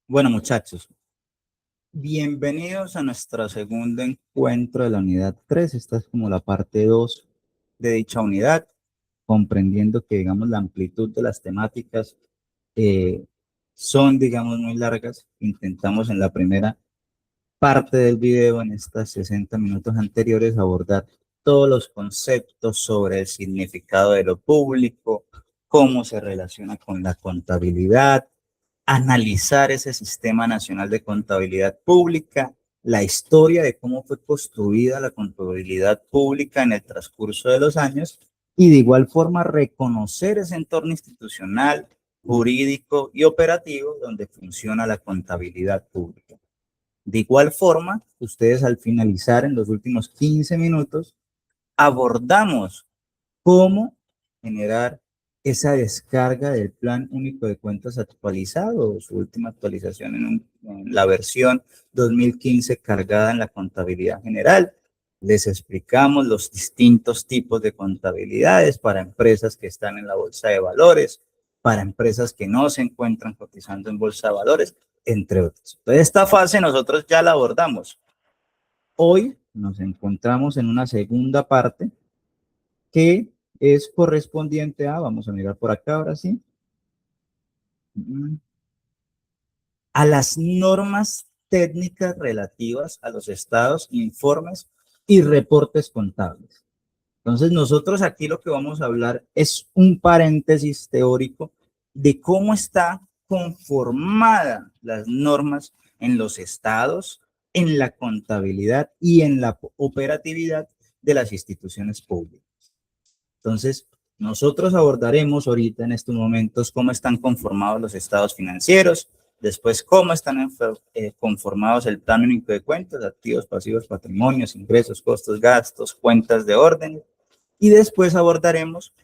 Bueno, muchachos, bienvenidos a nuestro segundo encuentro de la unidad 3. Esta es como la parte 2 de dicha unidad, comprendiendo que, digamos, la amplitud de las temáticas eh, son, digamos, muy largas. Intentamos en la primera parte del video, en estas 60 minutos anteriores, abordar todos los conceptos sobre el significado de lo público, cómo se relaciona con la contabilidad, analizar ese sistema nacional de contabilidad pública, la historia de cómo fue construida la contabilidad pública en el transcurso de los años y de igual forma reconocer ese entorno institucional, jurídico y operativo donde funciona la contabilidad pública. De igual forma, ustedes al finalizar en los últimos 15 minutos abordamos cómo generar esa descarga del Plan Único de Cuentas actualizado, su última actualización en la versión 2015 cargada en la contabilidad general. Les explicamos los distintos tipos de contabilidades para empresas que están en la bolsa de valores, para empresas que no se encuentran cotizando en bolsa de valores, entre otros. Entonces, esta fase nosotros ya la abordamos. Hoy nos encontramos en una segunda parte que es correspondiente a, vamos a mirar por acá ahora sí, a las normas técnicas relativas a los estados, informes y reportes contables. Entonces nosotros aquí lo que vamos a hablar es un paréntesis teórico de cómo está conformada las normas en los estados, en la contabilidad y en la operatividad de las instituciones públicas. Entonces, nosotros abordaremos ahorita en estos momentos cómo están conformados los estados financieros, después cómo están conformados el plan único de cuentas, activos, pasivos, patrimonios, ingresos, costos, gastos, cuentas de orden, y después abordaremos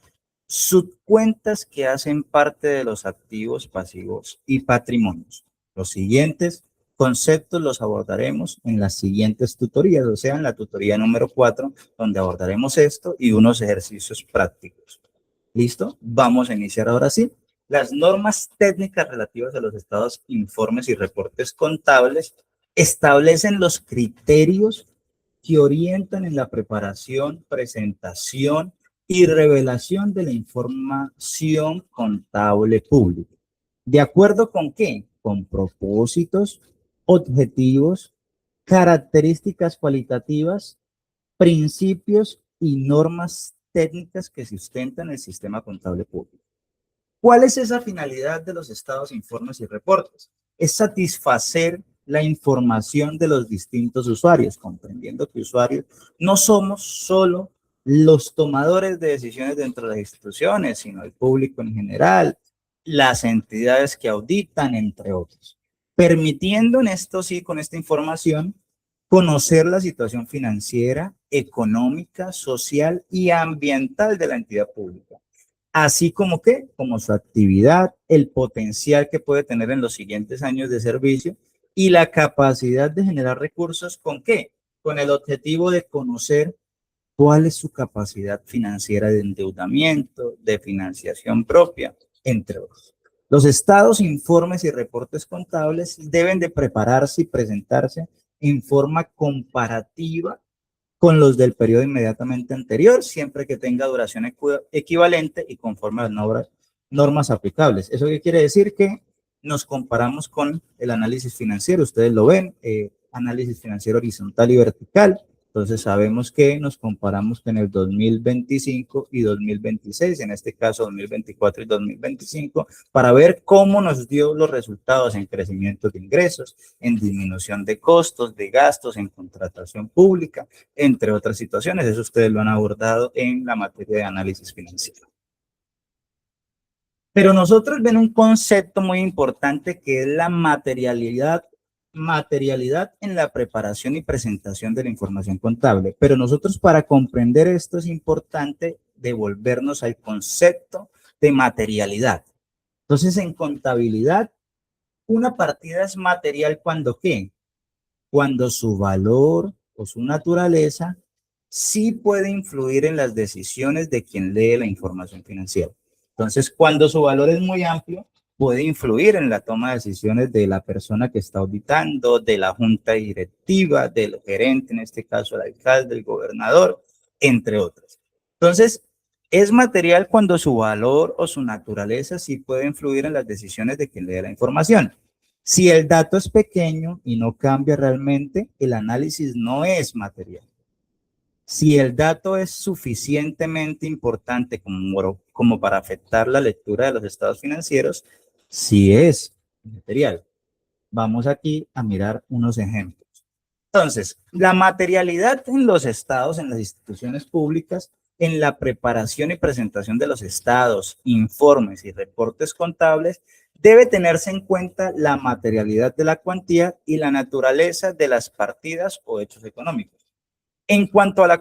subcuentas que hacen parte de los activos, pasivos y patrimonios. Los siguientes conceptos los abordaremos en las siguientes tutorías, o sea, en la tutoría número 4, donde abordaremos esto y unos ejercicios prácticos. ¿Listo? Vamos a iniciar ahora sí. Las normas técnicas relativas a los estados, informes y reportes contables establecen los criterios que orientan en la preparación, presentación y revelación de la información contable pública. ¿De acuerdo con qué? Con propósitos, objetivos, características cualitativas, principios y normas técnicas que sustentan el sistema contable público. ¿Cuál es esa finalidad de los estados, informes y reportes? Es satisfacer la información de los distintos usuarios, comprendiendo que usuarios no somos solo los tomadores de decisiones dentro de las instituciones, sino el público en general, las entidades que auditan, entre otros. Permitiendo en esto sí, con esta información, conocer la situación financiera, económica, social y ambiental de la entidad pública, así como que, como su actividad, el potencial que puede tener en los siguientes años de servicio y la capacidad de generar recursos, ¿con qué? Con el objetivo de conocer cuál es su capacidad financiera de endeudamiento, de financiación propia, entre otros. Los estados, informes y reportes contables deben de prepararse y presentarse en forma comparativa con los del periodo inmediatamente anterior, siempre que tenga duración equivalente y conforme a las normas aplicables. ¿Eso qué quiere decir? Que nos comparamos con el análisis financiero, ustedes lo ven, análisis financiero horizontal y vertical. Entonces sabemos que nos comparamos con el 2025 y 2026, en este caso 2024 y 2025, para ver cómo nos dio los resultados en crecimiento de ingresos, en disminución de costos, de gastos, en contratación pública, entre otras situaciones. Eso ustedes lo han abordado en la materia de análisis financiero. Pero nosotros ven un concepto muy importante que es la materialidad en la preparación y presentación de la información contable. Pero nosotros, para comprender esto, es importante devolvernos al concepto de materialidad. Entonces, en contabilidad, una partida es material cuando ¿qué? Cuando su valor o su naturaleza sí puede influir en las decisiones de quien lee la información financiera. Entonces, cuando su valor es muy amplio, puede influir en la toma de decisiones de la persona que está auditando, de la junta directiva, del gerente, en este caso el alcalde, el gobernador, entre otros. Entonces, es material cuando su valor o su naturaleza sí puede influir en las decisiones de quien lee la información. Si el dato es pequeño y no cambia realmente, el análisis no es material. Si el dato es suficientemente importante como para afectar la lectura de los estados financieros, sí es material. Vamos aquí a mirar unos ejemplos. Entonces, la materialidad en los estados, en las instituciones públicas, en la preparación y presentación de los estados, informes y reportes contables, debe tenerse en cuenta la materialidad de la cuantía y la naturaleza de las partidas o hechos económicos. En cuanto a la,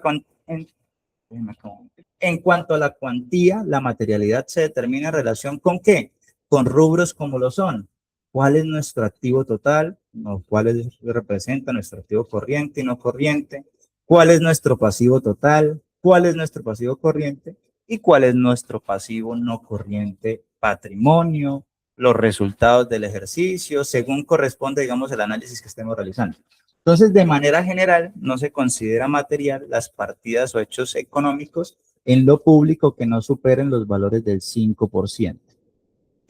en cuanto a la cuantía, la materialidad se determina en relación con ¿qué? Con rubros como lo son. ¿Cuál es nuestro activo total? ¿Cuál representa nuestro activo corriente y no corriente? ¿Cuál es nuestro pasivo total? ¿Cuál es nuestro pasivo corriente? ¿Y cuál es nuestro pasivo no corriente patrimonio? Los resultados del ejercicio, según corresponde, digamos, el análisis que estemos realizando. Entonces, de manera general, no se considera material las partidas o hechos económicos en lo público que no superen los valores del 5%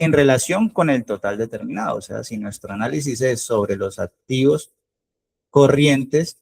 en relación con el total determinado. O sea, si nuestro análisis es sobre los activos corrientes,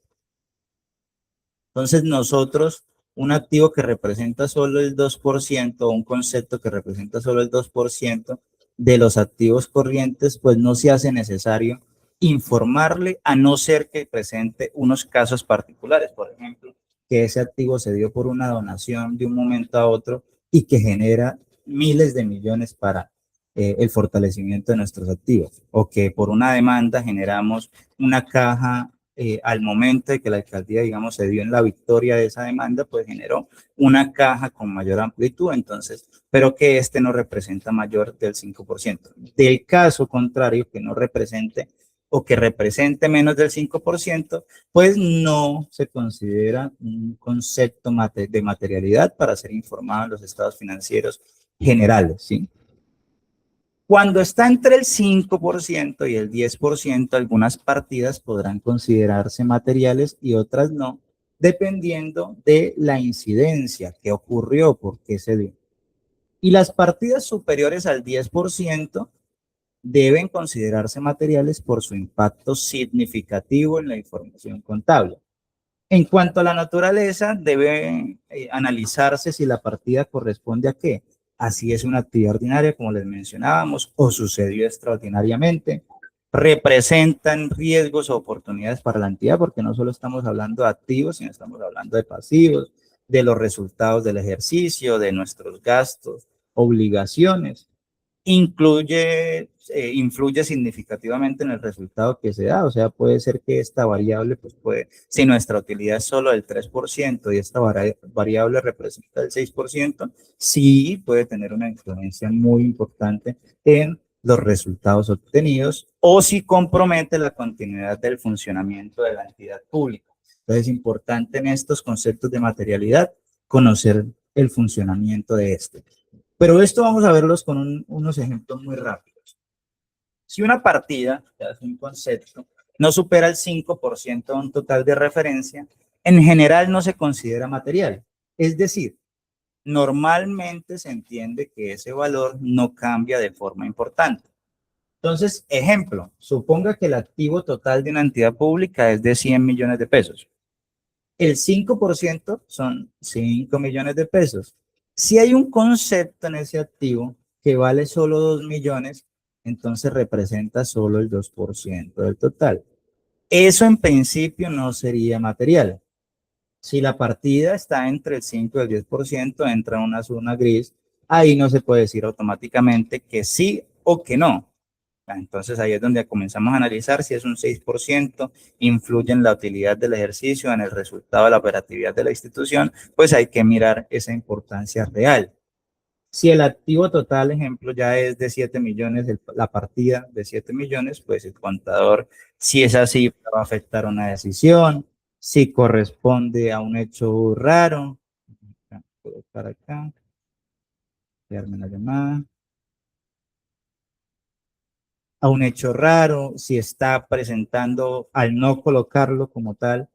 entonces nosotros, un activo que representa solo el 2%, un concepto que representa solo el 2% de los activos corrientes, pues no se hace necesario informarle a no ser que presente unos casos particulares. Por ejemplo, que ese activo se dio por una donación de un momento a otro y que genera miles de millones para el fortalecimiento de nuestros activos, o que por una demanda generamos una caja al momento de que la alcaldía, digamos, se dio en la victoria de esa demanda, pues generó una caja con mayor amplitud, entonces, pero que este no representa mayor del 5%. Del caso contrario, que no represente o que represente menos del 5%, pues no se considera un concepto de materialidad para ser informado en los estados financieros generales, ¿sí? Cuando está entre el 5% y el 10%, algunas partidas podrán considerarse materiales y otras no, dependiendo de la incidencia que ocurrió, por qué se dio. Y las partidas superiores al 10% deben considerarse materiales por su impacto significativo en la información contable. En cuanto a la naturaleza, debe analizarse si la partida corresponde a qué. Así es una actividad ordinaria, como les mencionábamos, o sucedió extraordinariamente. Representan riesgos o oportunidades para la entidad, porque no solo estamos hablando de activos, sino estamos hablando de pasivos, de los resultados del ejercicio, de nuestros gastos, obligaciones influye significativamente en el resultado que se da. O sea, puede ser que esta variable, pues puede, si nuestra utilidad es solo del 3% y esta variable representa el 6%, sí puede tener una influencia muy importante en los resultados obtenidos o si compromete la continuidad del funcionamiento de la entidad pública. Entonces es importante en estos conceptos de materialidad conocer el funcionamiento de este. Pero esto vamos a verlos con unos ejemplos muy rápidos. Si una partida, ya es un concepto, no supera el 5% de un total de referencia, en general no se considera material. Es decir, normalmente se entiende que ese valor no cambia de forma importante. Entonces, ejemplo, suponga que el activo total de una entidad pública es de 100 millones de pesos. El 5% son 5 millones de pesos. Si hay un concepto en ese activo que vale solo 2 millones, entonces representa solo el 2% del total. Eso en principio no sería material. Si la partida está entre el 5 y el 10%, entra en una zona gris, ahí no se puede decir automáticamente que sí o que no. Entonces ahí es donde comenzamos a analizar si es un 6%, influye en la utilidad del ejercicio, en el resultado de la operatividad de la institución, pues hay que mirar esa importancia real. Si el activo total, ejemplo, ya es de 7 millones, la partida de 7 millones, pues el contador, si es así, va a afectar una decisión, si corresponde a un hecho raro. Puedo estar acá, quedarme la llamada. a un hecho raro, si está presentando, al no colocarlo como tal,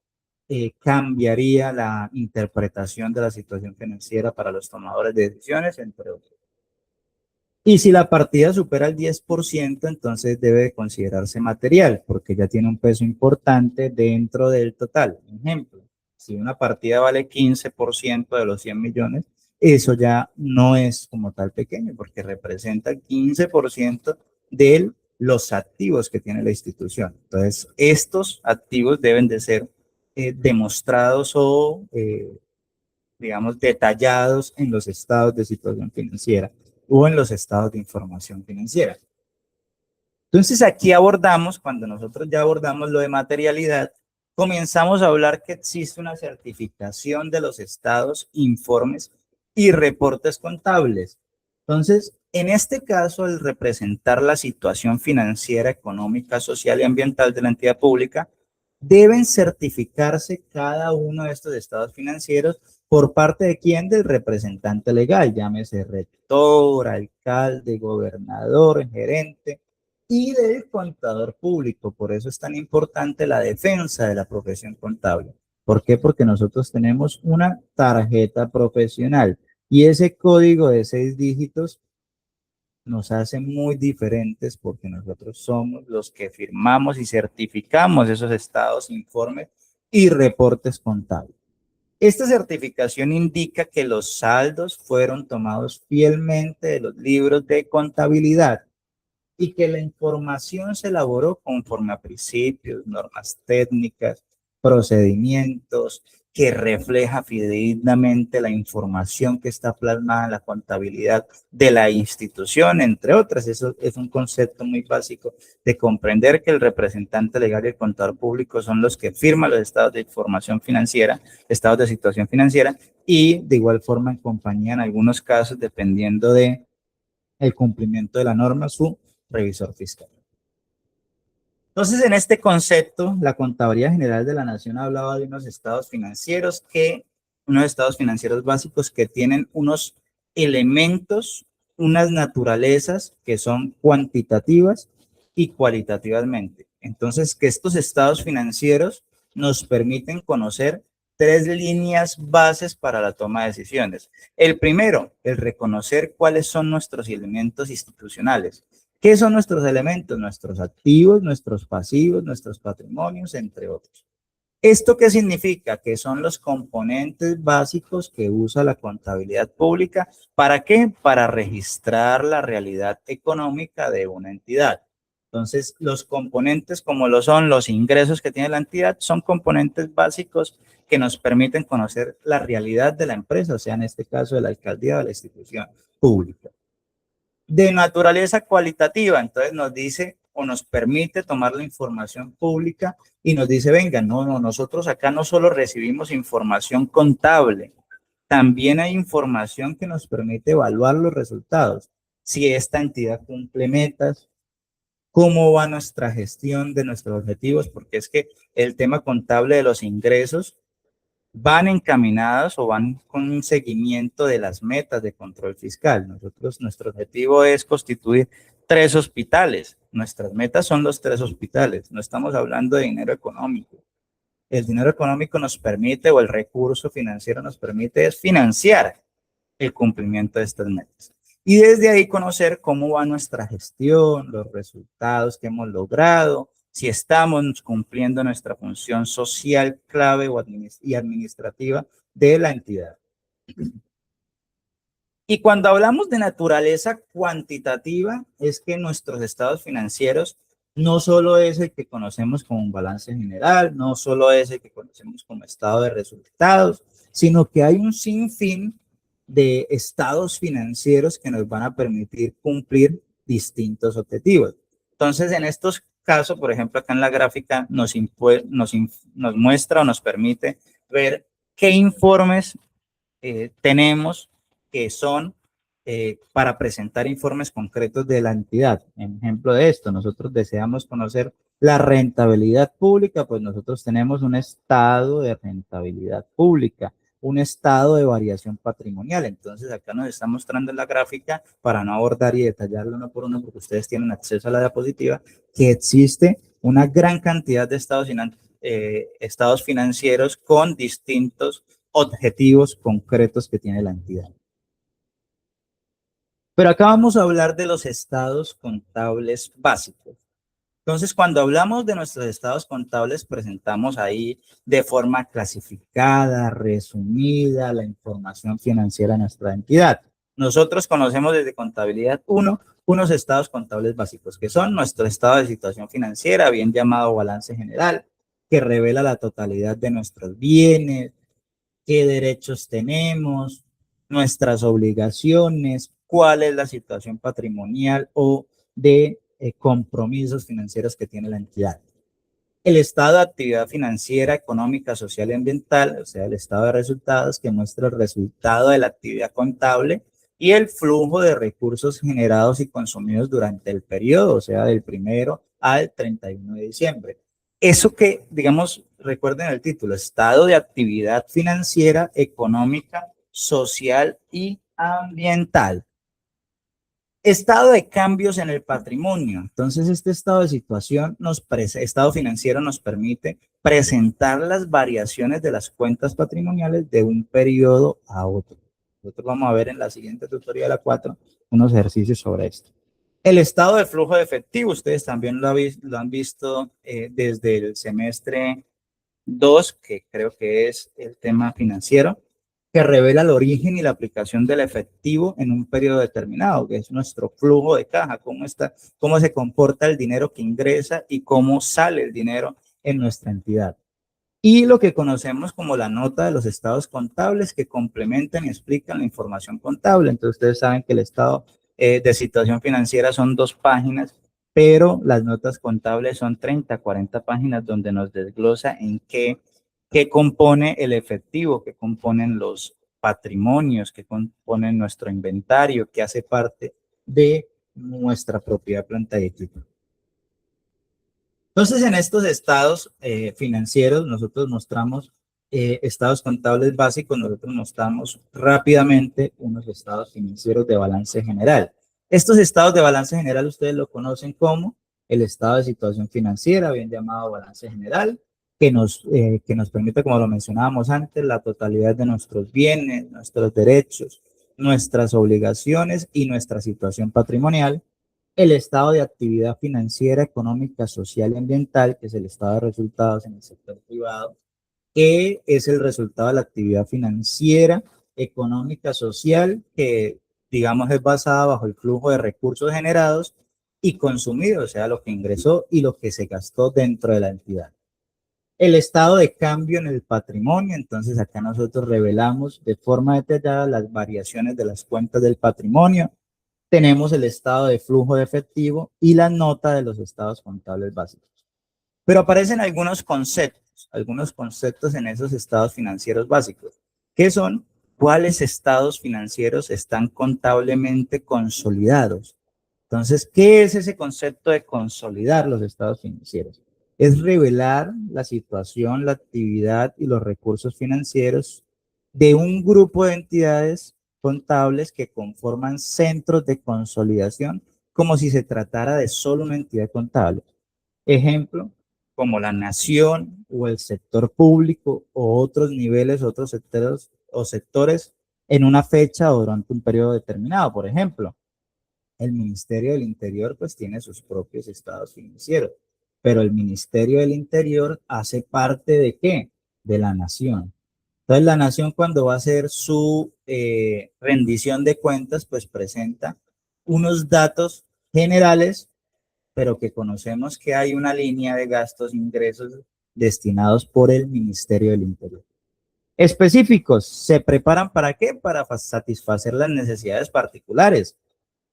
cambiaría la interpretación de la situación financiera para los tomadores de decisiones, entre otros. Y si la partida supera el 10%, entonces debe de considerarse material, porque ya tiene un peso importante dentro del total. Ejemplo, si una partida vale 15% de los 100 millones, eso ya no es como tal pequeño, porque representa el 15% de los activos que tiene la institución. Entonces, estos activos deben de ser demostrados o digamos, detallados en los estados de situación financiera o en los estados de información financiera. Entonces aquí abordamos, cuando nosotros ya abordamos lo de materialidad, comenzamos a hablar que existe una certificación de los estados, informes y reportes contables. Entonces, en este caso, al representar la situación financiera, económica, social y ambiental de la entidad pública, deben certificarse cada uno de estos estados financieros por parte de quién, del representante legal, llámese rector, alcalde, gobernador, gerente y del contador público. Por eso es tan importante la defensa de la profesión contable. ¿Por qué? Porque nosotros tenemos una tarjeta profesional y ese código de 6 dígitos nos hace muy diferentes porque nosotros somos los que firmamos y certificamos esos estados, informes y reportes contables. Esta certificación indica que los saldos fueron tomados fielmente de los libros de contabilidad y que la información se elaboró conforme a principios, normas técnicas, procedimientos, que refleja fidedignamente la información que está plasmada en la contabilidad de la institución, entre otras. Eso es un concepto muy básico de comprender que el representante legal y el contador público son los que firman los estados de información financiera, estados de situación financiera, y de igual forma en compañía en algunos casos, dependiendo de el cumplimiento de la norma, su revisor fiscal. Entonces, en este concepto, la Contaduría General de la Nación hablaba de unos estados financieros básicos que tienen unos elementos, unas naturalezas que son cuantitativas y cualitativamente. Entonces, que estos estados financieros nos permiten conocer 3 líneas bases para la toma de decisiones. El primero, el reconocer cuáles son nuestros elementos institucionales. ¿Qué son nuestros elementos? Nuestros activos, nuestros pasivos, nuestros patrimonios, entre otros. ¿Esto qué significa? Que son los componentes básicos que usa la contabilidad pública. ¿Para qué? Para registrar la realidad económica de una entidad. Entonces, los componentes como lo son los ingresos que tiene la entidad son componentes básicos que nos permiten conocer la realidad de la empresa, o sea, en este caso de la alcaldía o de la institución pública. De naturaleza cualitativa, entonces nos dice o nos permite tomar la información pública y nos dice, venga, no, nosotros acá no solo recibimos información contable, también hay información que nos permite evaluar los resultados. Si esta entidad cumple metas, cómo va nuestra gestión de nuestros objetivos, porque es que el tema contable de los ingresos van encaminadas o van con un seguimiento de las metas de control fiscal. Nuestro objetivo es constituir 3 hospitales. Nuestras metas son los 3 hospitales. No estamos hablando de dinero económico. El dinero económico nos permite, o el recurso financiero nos permite, es financiar el cumplimiento de estas metas. Y desde ahí conocer cómo va nuestra gestión, los resultados que hemos logrado, si estamos cumpliendo nuestra función social clave y administrativa de la entidad. Y cuando hablamos de naturaleza cuantitativa, es que nuestros estados financieros no solo es el que conocemos como un balance general, no solo es el que conocemos como estado de resultados, sino que hay un sinfín de estados financieros que nos van a permitir cumplir distintos objetivos. Entonces, en estos casos, por ejemplo, acá en la gráfica nos muestra o nos permite ver qué informes tenemos que son para presentar informes concretos de la entidad. Ejemplo de esto, nosotros deseamos conocer la rentabilidad pública, pues nosotros tenemos un estado de rentabilidad pública. un estado de variación patrimonial. Entonces acá nos está mostrando en la gráfica, para no abordar y detallarlo uno por uno, porque ustedes tienen acceso a la diapositiva, que existe una gran cantidad de estados financieros con distintos objetivos concretos que tiene la entidad. Pero acá vamos a hablar de los estados contables básicos. Entonces, cuando hablamos de nuestros estados contables, presentamos ahí de forma clasificada, resumida, la información financiera de nuestra entidad. Nosotros conocemos desde Contabilidad 1 unos estados contables básicos, que son nuestro estado de situación financiera, bien llamado balance general, que revela la totalidad de nuestros bienes, qué derechos tenemos, nuestras obligaciones, cuál es la situación patrimonial o de compromisos financieros que tiene la entidad. El estado de actividad financiera, económica, social y ambiental, o sea, el estado de resultados que muestra el resultado de la actividad contable y el flujo de recursos generados y consumidos durante el periodo, o sea, del 1 al 31 de diciembre. Eso que, digamos, recuerden el título, estado de actividad financiera, económica, social y ambiental. Estado de cambios en el patrimonio. Entonces, este estado de situación, estado financiero nos permite presentar las variaciones de las cuentas patrimoniales de un periodo a otro. Nosotros vamos a ver en la siguiente tutoría, la 4, unos ejercicios sobre esto. El estado de flujo de efectivo, ustedes también lo han visto desde el semestre 2, que creo que es el tema financiero, que revela el origen y la aplicación del efectivo en un periodo determinado, que es nuestro flujo de caja, cómo se comporta el dinero que ingresa y cómo sale el dinero en nuestra entidad. Y lo que conocemos como la nota de los estados contables, que complementan y explican la información contable. Entonces ustedes saben que el estado de situación financiera son 2 páginas, pero las notas contables son 30, 40 páginas donde nos desglosa en qué compone el efectivo, qué componen los patrimonios, qué componen nuestro inventario, qué hace parte de nuestra propiedad, planta y equipo. Entonces, en estos estados financieros, nosotros mostramos estados contables básicos, nosotros mostramos rápidamente unos estados financieros de balance general. Estos estados de balance general ustedes lo conocen como el estado de situación financiera, bien llamado balance general, que nos permite, como lo mencionábamos antes, la totalidad de nuestros bienes, nuestros derechos, nuestras obligaciones y nuestra situación patrimonial. El estado de actividad financiera, económica, social y ambiental, que es el estado de resultados en el sector privado, que es el resultado de la actividad financiera, económica, social, que digamos es basada bajo el flujo de recursos generados y consumidos, o sea, lo que ingresó y lo que se gastó dentro de la entidad. El estado de cambio en el patrimonio, entonces acá nosotros revelamos de forma detallada las variaciones de las cuentas del patrimonio. Tenemos el estado de flujo de efectivo y la nota de los estados contables básicos. Pero aparecen algunos conceptos en esos estados financieros básicos, que son cuáles estados financieros están contablemente consolidados. Entonces, ¿qué es ese concepto de consolidar los estados financieros? Es revelar la situación, la actividad y los recursos financieros de un grupo de entidades contables que conforman centros de consolidación, como si se tratara de solo una entidad contable. Ejemplo, como la nación o el sector público o otros niveles, otros sectores en una fecha o durante un periodo determinado. Por ejemplo, el Ministerio del Interior pues tiene sus propios estados financieros, pero el Ministerio del Interior hace parte ¿de qué? De la nación. Entonces la nación cuando va a hacer su rendición de cuentas pues presenta unos datos generales, pero que conocemos que hay una línea de gastos e ingresos destinados por el Ministerio del Interior. Específicos, ¿se preparan para qué? Para satisfacer las necesidades particulares.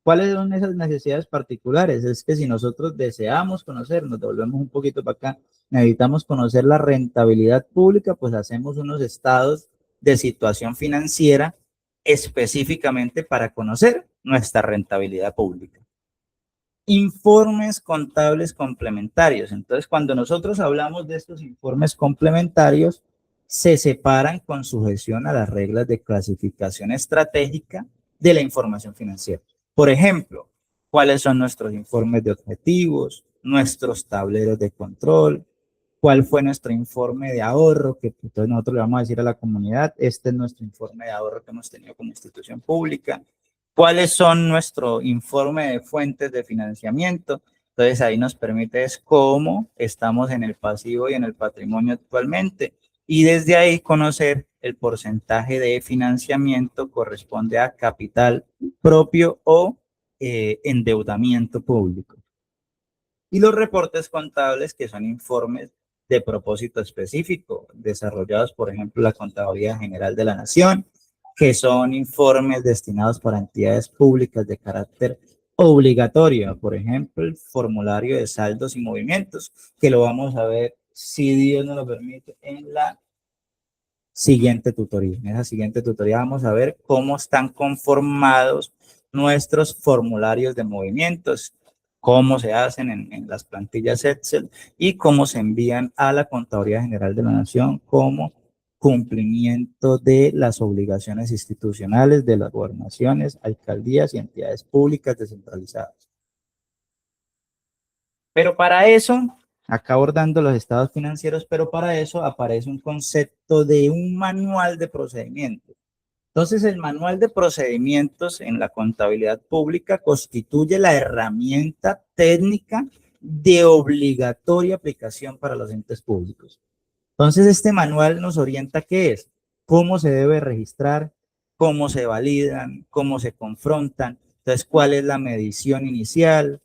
¿Cuáles son esas necesidades particulares? Es que si nosotros deseamos conocer, nos devolvemos un poquito para acá, necesitamos conocer la rentabilidad pública, pues hacemos unos estados de situación financiera específicamente para conocer nuestra rentabilidad pública. Informes contables complementarios. Entonces, cuando nosotros hablamos de estos informes complementarios, se separan con sujeción a las reglas de clasificación estratégica de la información financiera. Por ejemplo, cuáles son nuestros informes de objetivos, nuestros tableros de control, cuál fue nuestro informe de ahorro, que entonces nosotros le vamos a decir a la comunidad, este es nuestro informe de ahorro que hemos tenido como institución pública, cuáles son nuestro informe de fuentes de financiamiento. Entonces ahí nos permite es cómo estamos en el pasivo y en el patrimonio actualmente. Y desde ahí conocer el porcentaje de financiamiento corresponde a capital propio o endeudamiento público. Y los reportes contables, que son informes de propósito específico, desarrollados, por ejemplo, la Contaduría General de la Nación, que son informes destinados para entidades públicas de carácter obligatorio, por ejemplo, el formulario de saldos y movimientos, que lo vamos a ver, si Dios nos lo permite, en la siguiente tutoría. En esa siguiente tutoría vamos a ver cómo están conformados nuestros formularios de movimientos, cómo se hacen en las plantillas Excel y cómo se envían a la Contaduría General de la Nación como cumplimiento de las obligaciones institucionales de las gobernaciones, alcaldías y entidades públicas descentralizadas. Pero para eso, acá abordando los estados financieros, pero para eso aparece un concepto de un manual de procedimientos. Entonces, el manual de procedimientos en la contabilidad pública constituye la herramienta técnica de obligatoria aplicación para los entes públicos. Entonces, este manual nos orienta qué es, cómo se debe registrar, cómo se validan, cómo se confrontan, entonces, cuál es la medición inicial,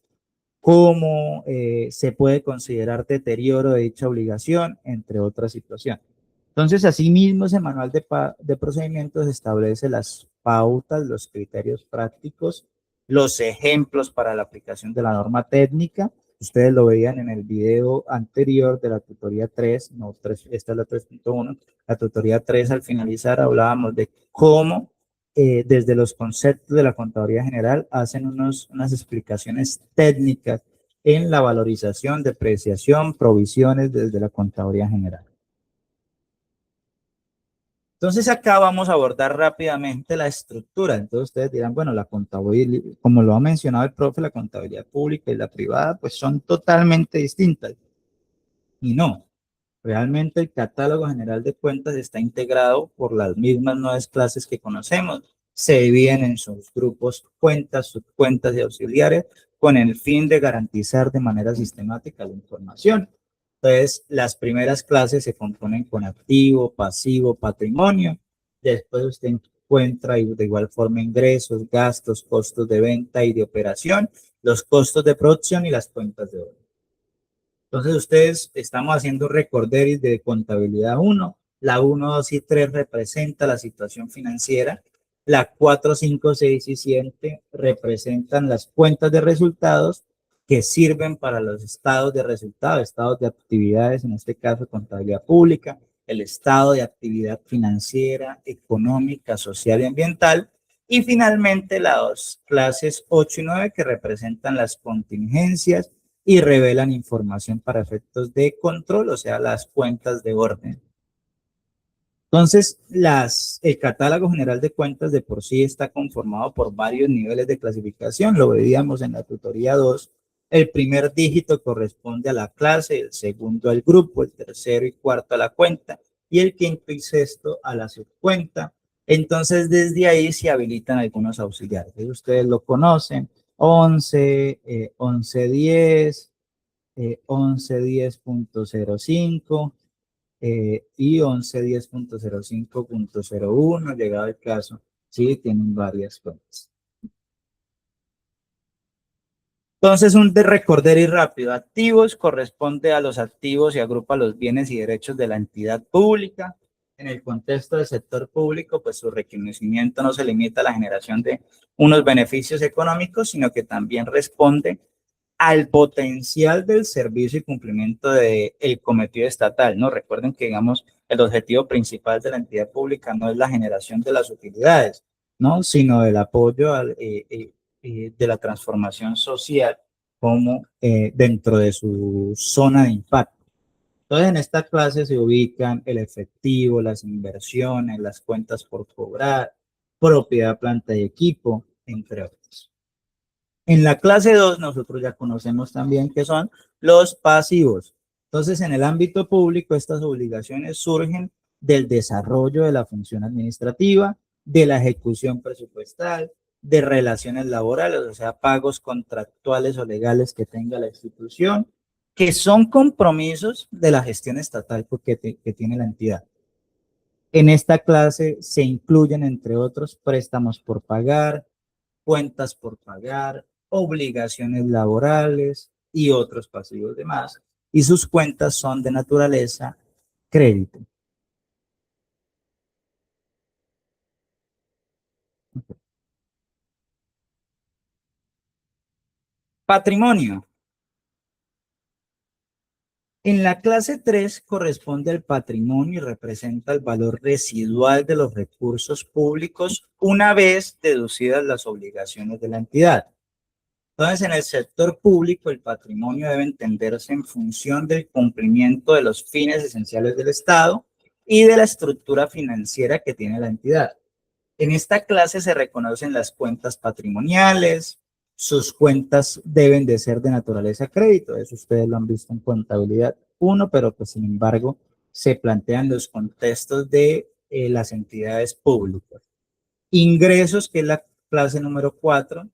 cómo se puede considerar deterioro de dicha obligación, entre otras situaciones. Entonces, asimismo, ese manual de procedimientos establece las pautas, los criterios prácticos, los ejemplos para la aplicación de la norma técnica. Ustedes lo veían en el video anterior de la tutoría 3, no 3, esta es la 3.1. La tutoría 3, al finalizar, hablábamos de cómo desde los conceptos de la Contaduría General hacen unas explicaciones técnicas en la valorización, depreciación, provisiones desde la Contaduría General. Entonces acá vamos a abordar rápidamente la estructura. Entonces ustedes dirán, bueno, la contabilidad, como lo ha mencionado el profe, la contabilidad pública y la privada, pues son totalmente distintas. Y no, realmente el catálogo general de cuentas está integrado por las mismas 9 clases que conocemos. Se dividen en sus grupos cuentas, subcuentas y auxiliares con el fin de garantizar de manera sistemática la información. Entonces, las primeras clases se componen con activo, pasivo, patrimonio. Después usted encuentra de igual forma ingresos, gastos, costos de venta y de operación, los costos de producción y las cuentas de oro. Entonces, ustedes estamos haciendo recorderis de contabilidad 1. La 1, 2 y 3 representa la situación financiera. La 4, 5, 6 y 7 representan las cuentas de resultados que sirven para los estados de resultados, estados de actividades, en este caso contabilidad pública, el estado de actividad financiera, económica, social y ambiental. Y finalmente las clases 8 y 9 que representan las contingencias y revelan información para efectos de control, o sea, las cuentas de orden. Entonces, el catálogo general de cuentas de por sí está conformado por varios niveles de clasificación, lo veíamos en la tutoría 2. El primer dígito corresponde a la clase, el segundo al grupo, el tercero y cuarto a la cuenta, y el quinto y sexto a la subcuenta. Entonces, desde ahí se habilitan algunos auxiliares. Ustedes lo conocen, 11, 1110, 1110.05 y 1110.05.01, llegado el caso, sí, tienen varias cuentas. Entonces, un de recorder y rápido. Activos corresponde a los activos y agrupa los bienes y derechos de la entidad pública. En el contexto del sector público, pues su reconocimiento no se limita a la generación de unos beneficios económicos, sino que también responde al potencial del servicio y cumplimiento del cometido estatal, ¿no? Recuerden que, digamos, el objetivo principal de la entidad pública no es la generación de las utilidades, ¿no? Sino el apoyo de la transformación social como dentro de su zona de impacto. Entonces, en esta clase se ubican el efectivo, las inversiones, las cuentas por cobrar, propiedad, planta y equipo, entre otros. En la clase 2 nosotros ya conocemos también qué son los pasivos. Entonces, en el ámbito público, estas obligaciones surgen del desarrollo de la función administrativa, de la ejecución presupuestal, de relaciones laborales, o sea, pagos contractuales o legales que tenga la institución, que son compromisos de la gestión estatal que tiene la entidad. En esta clase se incluyen, entre otros, préstamos por pagar, cuentas por pagar, obligaciones laborales y otros pasivos de más. Y sus cuentas son de naturaleza crédito. Patrimonio. En la clase 3 corresponde al patrimonio y representa el valor residual de los recursos públicos una vez deducidas las obligaciones de la entidad. Entonces, en el sector público, el patrimonio debe entenderse en función del cumplimiento de los fines esenciales del Estado y de la estructura financiera que tiene la entidad. En esta clase se reconocen las cuentas patrimoniales, sus cuentas deben de ser de naturaleza crédito, eso ustedes lo han visto en contabilidad 1, pero pues sin embargo se plantean los contextos de las entidades públicas. Ingresos, que es la clase número 4,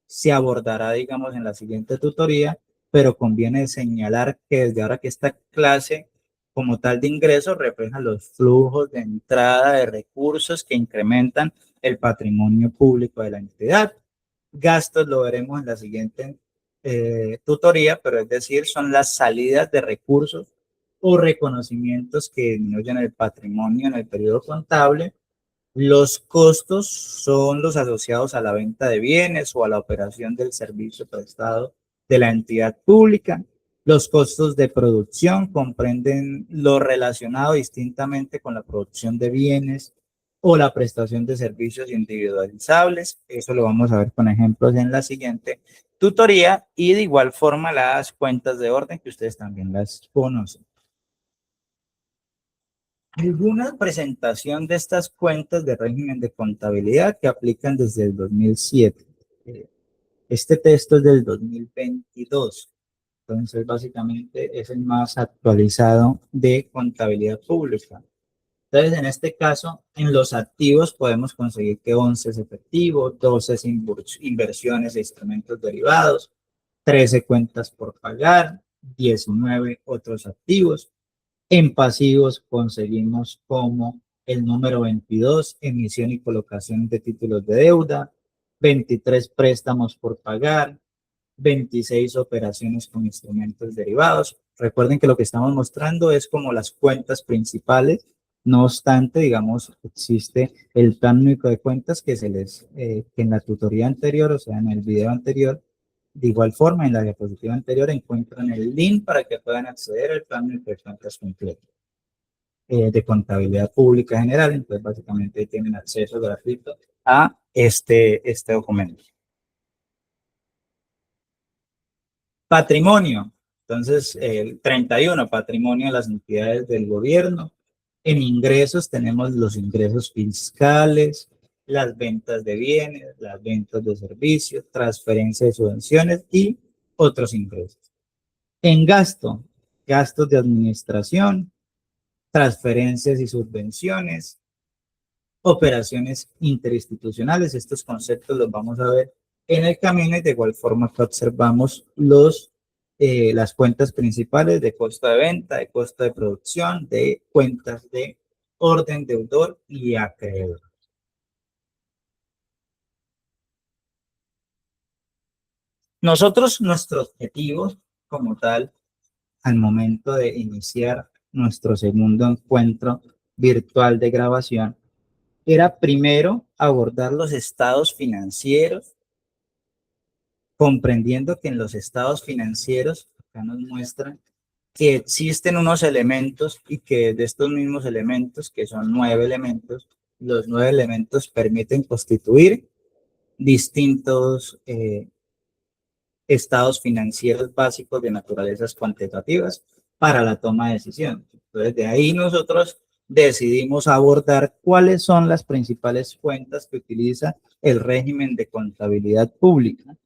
se abordará, digamos, en la siguiente tutoría, pero conviene señalar que desde ahora que esta clase como tal de ingresos refleja los flujos de entrada de recursos que incrementan el patrimonio público de la entidad. Gastos lo veremos en la siguiente tutoría, pero es decir, son las salidas de recursos o reconocimientos que disminuyen el patrimonio en el periodo contable. Los costos son los asociados a la venta de bienes o a la operación del servicio prestado de la entidad pública. Los costos de producción comprenden lo relacionado distintamente con la producción de bienes o la prestación de servicios individualizables. Eso lo vamos a ver con ejemplos en la siguiente tutoría, y de igual forma las cuentas de orden, que ustedes también las conocen. Alguna presentación de estas cuentas de régimen de contabilidad que aplican desde el 2007. Este texto es del 2022, entonces básicamente es el más actualizado de contabilidad pública. Entonces, en este caso, en los activos podemos conseguir que 11 es efectivo, 12 es inversiones e instrumentos derivados, 13 cuentas por pagar, 19 otros activos. En pasivos conseguimos como el número 22, emisión y colocación de títulos de deuda, 23 préstamos por pagar, 26 operaciones con instrumentos derivados. Recuerden que lo que estamos mostrando es como las cuentas principales. No obstante, digamos, existe el plan único de cuentas que en la tutoría anterior, o sea, en el video anterior, de igual forma, en la diapositiva anterior encuentran el link para que puedan acceder al plan único de cuentas completo de contabilidad pública general. Entonces, básicamente tienen acceso gratuito a este documento. Patrimonio. Entonces, el 31, patrimonio de las entidades del gobierno. En ingresos tenemos los ingresos fiscales, las ventas de bienes, las ventas de servicios, transferencia de subvenciones y otros ingresos. En gasto, gastos de administración, transferencias y subvenciones, operaciones interinstitucionales. Estos conceptos los vamos a ver en el camino, y de igual forma que observamos las cuentas principales de costo de venta, de costo de producción, de cuentas de orden deudor y acreedor. Nosotros, nuestro objetivo como tal, al momento de iniciar nuestro segundo encuentro virtual de grabación, era primero abordar los estados financieros, comprendiendo que en los estados financieros, acá nos muestran que existen unos elementos, y que de estos mismos elementos, que son 9 elementos, los 9 elementos permiten constituir distintos estados financieros básicos de naturalezas cuantitativas. para la toma de decisiones. Entonces, de ahí nosotros decidimos abordar cuáles son las principales cuentas que utiliza el régimen de contabilidad pública.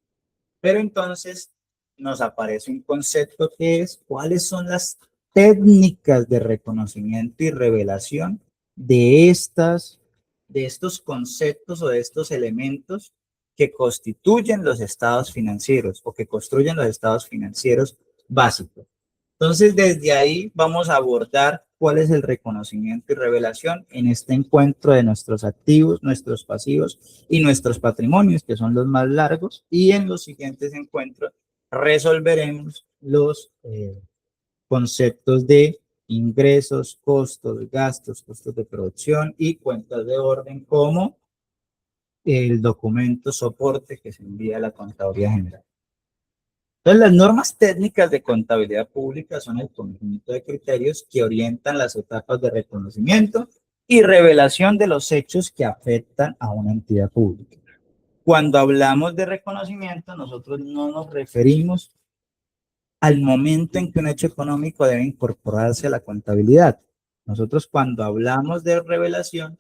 Pero entonces nos aparece un concepto que es cuáles son las técnicas de reconocimiento y revelación de estos conceptos o de estos elementos que constituyen los estados financieros o que construyen los estados financieros básicos. Entonces, desde ahí vamos a abordar cuál es el reconocimiento y revelación en este encuentro de nuestros activos, nuestros pasivos y nuestros patrimonios, que son los más largos, y en los siguientes encuentros resolveremos los conceptos de ingresos, costos, gastos, costos de producción y cuentas de orden como el documento soporte que se envía a la Contaduría General. Entonces, las normas técnicas de contabilidad pública son el conjunto de criterios que orientan las etapas de reconocimiento y revelación de los hechos que afectan a una entidad pública. Cuando hablamos de reconocimiento, nosotros no nos referimos al momento en que un hecho económico debe incorporarse a la contabilidad. Nosotros cuando hablamos de revelación,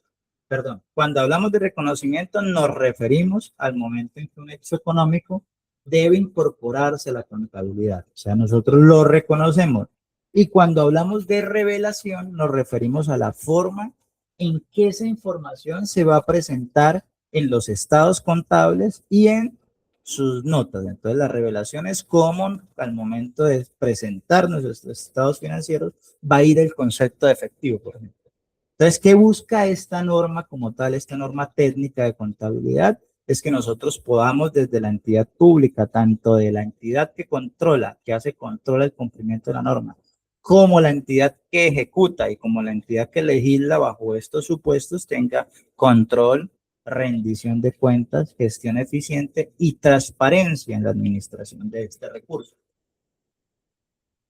cuando hablamos de reconocimiento nos referimos al momento en que un hecho económico debe incorporarse a la contabilidad. O sea, nosotros lo reconocemos. Y cuando hablamos de revelación nos referimos a la forma en que esa información se va a presentar en los estados contables y en sus notas. Entonces, la revelación es cómo al momento de presentar nuestros estados financieros va a ir el concepto de efectivo, por ejemplo. Entonces, ¿qué busca esta norma como tal, esta norma técnica de contabilidad? Es que nosotros podamos desde la entidad pública, tanto de la entidad que controla, que hace control del cumplimiento de la norma, como la entidad que ejecuta y como la entidad que legisla bajo estos supuestos, tenga control, rendición de cuentas, gestión eficiente y transparencia en la administración de este recurso.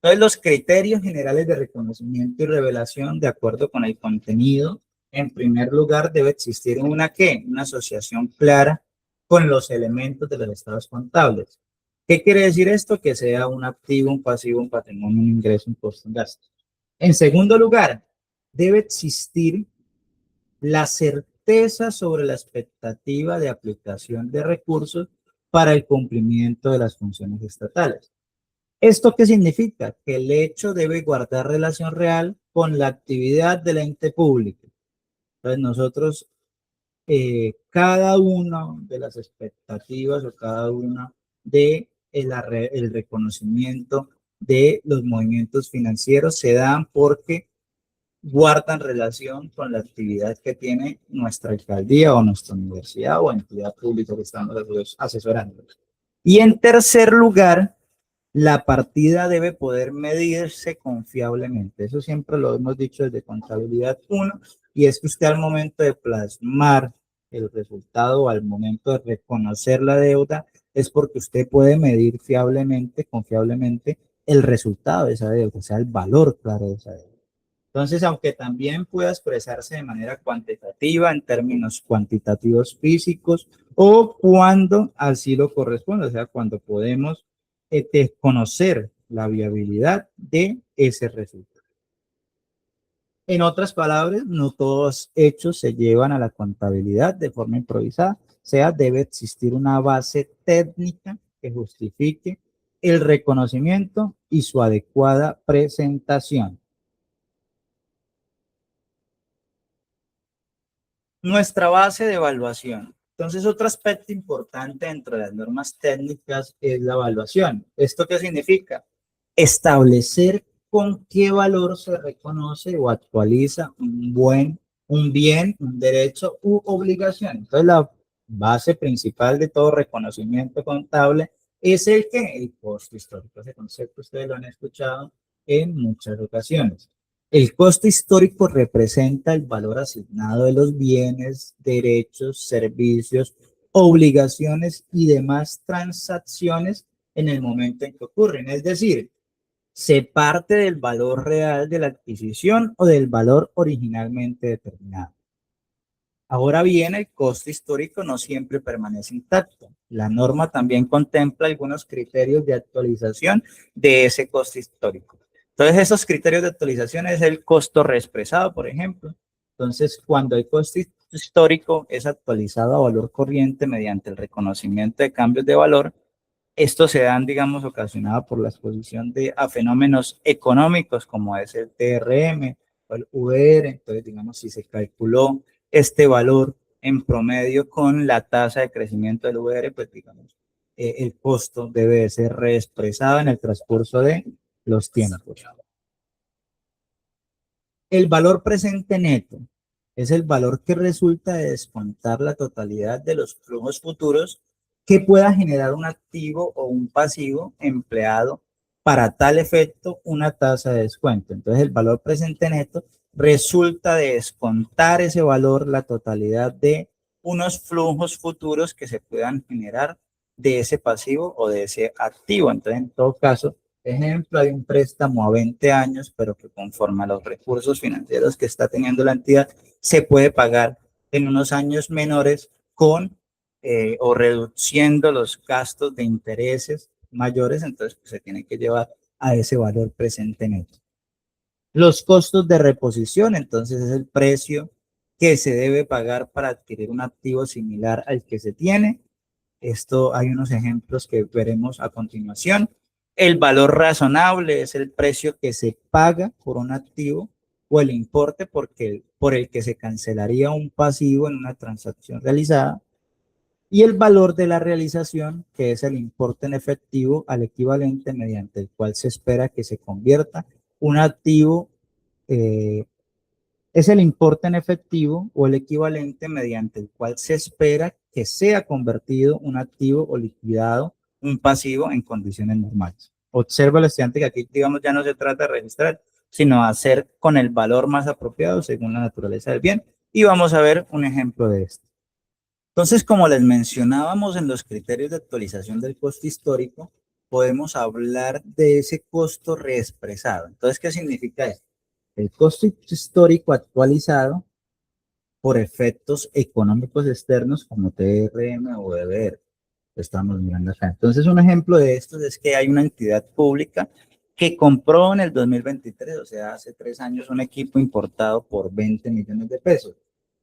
Entonces, los criterios generales de reconocimiento y revelación, de acuerdo con el contenido, en primer lugar, debe existir una asociación clara con los elementos de los estados contables. ¿Qué quiere decir esto? Que sea un activo, un pasivo, un patrimonio, un ingreso, un costo, un gasto. En segundo lugar, debe existir la certeza sobre la expectativa de aplicación de recursos para el cumplimiento de las funciones estatales. ¿Esto qué significa? Que el hecho debe guardar relación real con la actividad del ente público. Entonces nosotros, cada una de las expectativas o cada una de el reconocimiento de los movimientos financieros se dan porque guardan relación con la actividad que tiene nuestra alcaldía o nuestra universidad o entidad pública que estamos asesorando. Y en tercer lugar, la partida debe poder medirse confiablemente. Eso siempre lo hemos dicho desde contabilidad 1, y es que usted al momento de plasmar el resultado, al momento de reconocer la deuda, es porque usted puede medir fiablemente, confiablemente, el resultado de esa deuda, o sea, el valor claro de esa deuda. Entonces, aunque también pueda expresarse de manera cuantitativa en términos cuantitativos físicos o cuando así lo corresponde, o sea, cuando podemos conocer la viabilidad de ese resultado. En otras palabras, no todos hechos se llevan a la contabilidad de forma improvisada, o sea, debe existir una base técnica que justifique el reconocimiento y su adecuada presentación. Nuestra base de evaluación. Entonces, otro aspecto importante dentro de las normas técnicas es la evaluación. ¿Esto qué significa? Establecer con qué valor se reconoce o actualiza un bien, un derecho u obligación. Entonces, la base principal de todo reconocimiento contable es el costo histórico. Ese concepto ustedes lo han escuchado en muchas ocasiones. El costo histórico representa el valor asignado de los bienes, derechos, servicios, obligaciones y demás transacciones en el momento en que ocurren. Es decir, se parte del valor real de la adquisición o del valor originalmente determinado. Ahora bien, el costo histórico no siempre permanece intacto. La norma también contempla algunos criterios de actualización de ese costo histórico. Entonces, esos criterios de actualización es el costo reexpresado, por ejemplo. Entonces, cuando el costo histórico es actualizado a valor corriente mediante el reconocimiento de cambios de valor, estos se dan, digamos, ocasionados por la exposición a fenómenos económicos como es el TRM o el VR. Entonces, digamos, si se calculó este valor en promedio con la tasa de crecimiento del VR, pues digamos, el costo debe de ser reexpresado en el transcurso de los tiempos. El valor presente neto es el valor que resulta de descontar la totalidad de los flujos futuros que pueda generar un activo o un pasivo empleado para tal efecto una tasa de descuento. Entonces, el valor presente neto resulta de descontar ese valor, la totalidad de unos flujos futuros que se puedan generar de ese pasivo o de ese activo. Entonces, en todo caso, ejemplo, hay un préstamo a 20 años, pero que conforme a los recursos financieros que está teniendo la entidad, se puede pagar en unos años menores con o reduciendo los gastos de intereses mayores, entonces pues, se tiene que llevar a ese valor presente neto. Los costos de reposición, entonces es el precio que se debe pagar para adquirir un activo similar al que se tiene. Esto hay unos ejemplos que veremos a continuación. El valor razonable es el precio que se paga por un activo o el importe por el que se cancelaría un pasivo en una transacción realizada. Y el valor de la realización, que es el importe en efectivo al equivalente mediante el cual se espera que se convierta un activo es el importe en efectivo o el equivalente mediante el cual se espera que sea convertido un activo o liquidado un pasivo en condiciones normales. Observa el estudiante que aquí, digamos, ya no se trata de registrar, sino hacer con el valor más apropiado según la naturaleza del bien. Y vamos a ver un ejemplo de esto. Entonces, como les mencionábamos en los criterios de actualización del costo histórico, podemos hablar de ese costo reexpresado. Entonces, ¿qué significa esto? El costo histórico actualizado por efectos económicos externos como TRM o EBR. Estamos mirando acá. Entonces, un ejemplo de esto es que hay una entidad pública que compró en el 2023, o sea, hace 3 años, un equipo importado por 20 millones de pesos.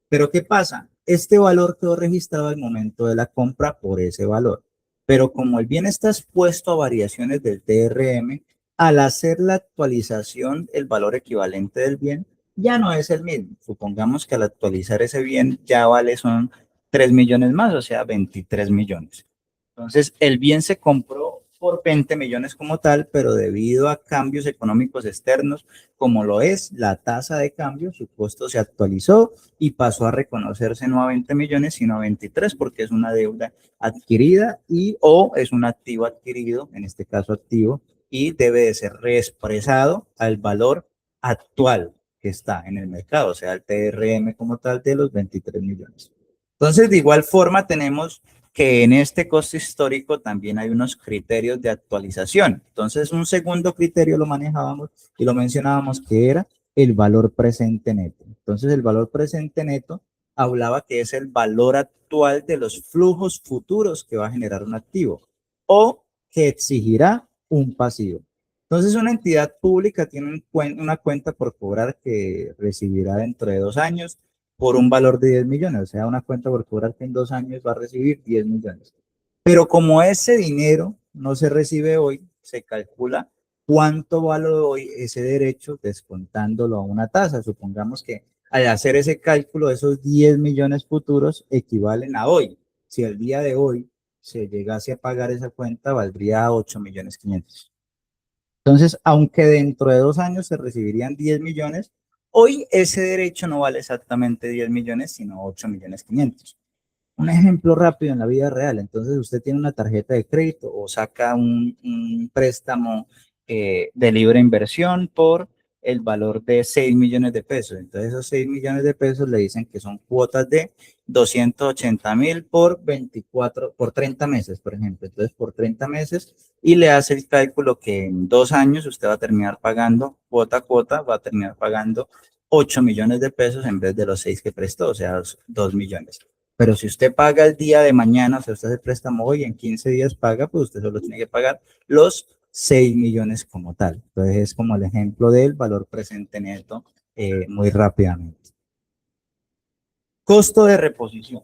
Pero ¿qué pasa? Este valor quedó registrado al momento de la compra por ese valor. Pero como el bien está expuesto a variaciones del TRM, al hacer la actualización, el valor equivalente del bien ya no es el mismo. Supongamos que al actualizar ese bien ya vale son 3 millones más, o sea, 23 millones. Entonces, el bien se compró por 20 millones como tal, pero debido a cambios económicos externos, como lo es la tasa de cambio, su costo se actualizó y pasó a reconocerse no a 20 millones, sino a 23, porque es una deuda adquirida y o es un activo adquirido, en este caso activo, y debe de ser reexpresado al valor actual que está en el mercado, o sea, el TRM como tal de los 23 millones. Entonces, de igual forma, tenemos que en este costo histórico también hay unos criterios de actualización. Entonces, un segundo criterio lo manejábamos y lo mencionábamos que era el valor presente neto. Entonces, el valor presente neto hablaba que es el valor actual de los flujos futuros que va a generar un activo o que exigirá un pasivo. Entonces, una entidad pública tiene una cuenta por cobrar que recibirá dentro de 2 años por un valor de 10 millones, o sea, una cuenta por cobrar que en 2 años va a recibir 10 millones. Pero como ese dinero no se recibe hoy, se calcula cuánto vale hoy ese derecho descontándolo a una tasa. Supongamos que al hacer ese cálculo, esos 10 millones futuros equivalen a hoy. Si el día de hoy se llegase a pagar esa cuenta, valdría 8 millones 500. Entonces, aunque dentro de 2 años se recibirían 10 millones, hoy ese derecho no vale exactamente 10 millones, sino 8 millones 500. Un ejemplo rápido en la vida real. Entonces, usted tiene una tarjeta de crédito o saca un préstamo de libre inversión por el valor de 6 millones de pesos. Entonces, esos 6 millones de pesos le dicen que son cuotas de 280.000 por 24, por 30 meses, por ejemplo. Entonces, por 30 meses y le hace el cálculo que en 2 años usted va a terminar pagando cuota a cuota, va a terminar pagando 8 millones de pesos en vez de los 6 que prestó, o sea, 2 millones. Pero si usted paga el día de mañana, o sea, usted hace el préstamo hoy, en 15 días paga, pues usted solo tiene que pagar los 6 millones como tal. Entonces es como el ejemplo del valor presente neto muy rápidamente. Costo de reposición.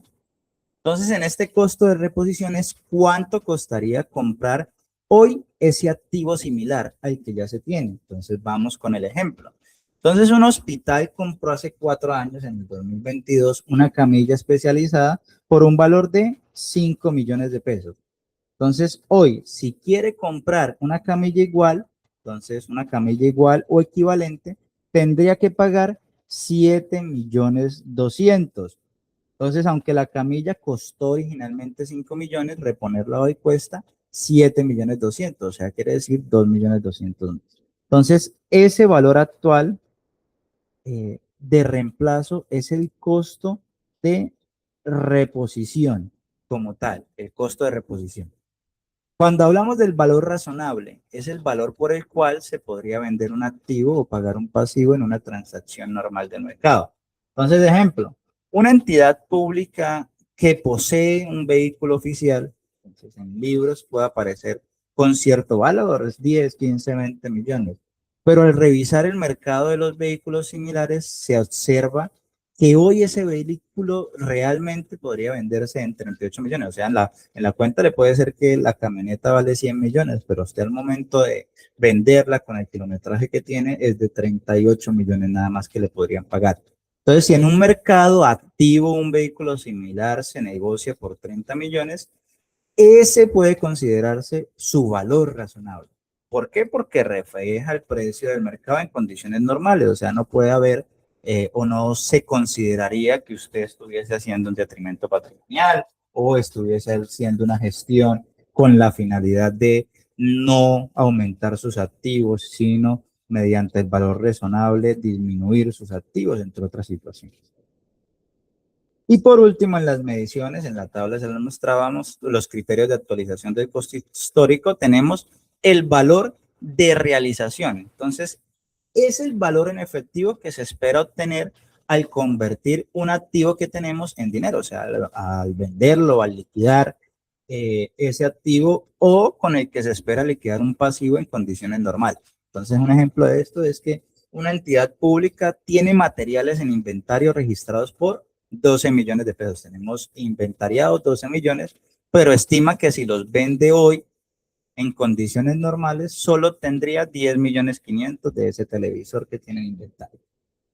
Entonces, en este costo de reposición es cuánto costaría comprar hoy ese activo similar al que ya se tiene. Entonces, vamos con el ejemplo. Entonces, un hospital compró hace 4 años, en el 2022, una camilla especializada por un valor de 5 millones de pesos. Entonces, hoy, si quiere comprar una camilla igual, entonces una camilla igual o equivalente, tendría que pagar 7 millones 200. Entonces, aunque la camilla costó originalmente 5 millones, reponerla hoy cuesta 7 millones 200, o sea, quiere decir 2 millones 200. Entonces, ese valor actual de reemplazo es el costo de reposición como tal, el costo de reposición. Cuando hablamos del valor razonable, es el valor por el cual se podría vender un activo o pagar un pasivo en una transacción normal del mercado. Entonces, ejemplo, una entidad pública que posee un vehículo oficial, entonces en libros puede aparecer con cierto valor, 10, 15, 20 millones. Pero al revisar el mercado de los vehículos similares, se observa que hoy ese vehículo realmente podría venderse en 38 millones. O sea, en la cuenta le puede ser que la camioneta vale 100 millones, pero usted al momento de venderla con el kilometraje que tiene es de 38 millones nada más que le podrían pagar. Entonces, si en un mercado activo un vehículo similar se negocia por 30 millones, ese puede considerarse su valor razonable. ¿Por qué? Porque refleja el precio del mercado en condiciones normales, o sea, no puede haber o no se consideraría que usted estuviese haciendo un detrimento patrimonial o estuviese haciendo una gestión con la finalidad de no aumentar sus activos, sino mediante el valor razonable disminuir sus activos, entre otras situaciones. Y por último, en las mediciones, en la tabla se les mostrábamos los criterios de actualización del costo histórico, tenemos el valor de realización. Entonces, es el valor en efectivo que se espera obtener al convertir un activo que tenemos en dinero, o sea, al venderlo, al liquidar ese activo o con el que se espera liquidar un pasivo en condiciones normales. Entonces, un ejemplo de esto es que una entidad pública tiene materiales en inventario registrados por 12 millones de pesos. Tenemos inventariados 12 millones, pero estima que si los vende hoy en condiciones normales, solo tendría 10 millones 500 de ese televisor que tiene en inventario.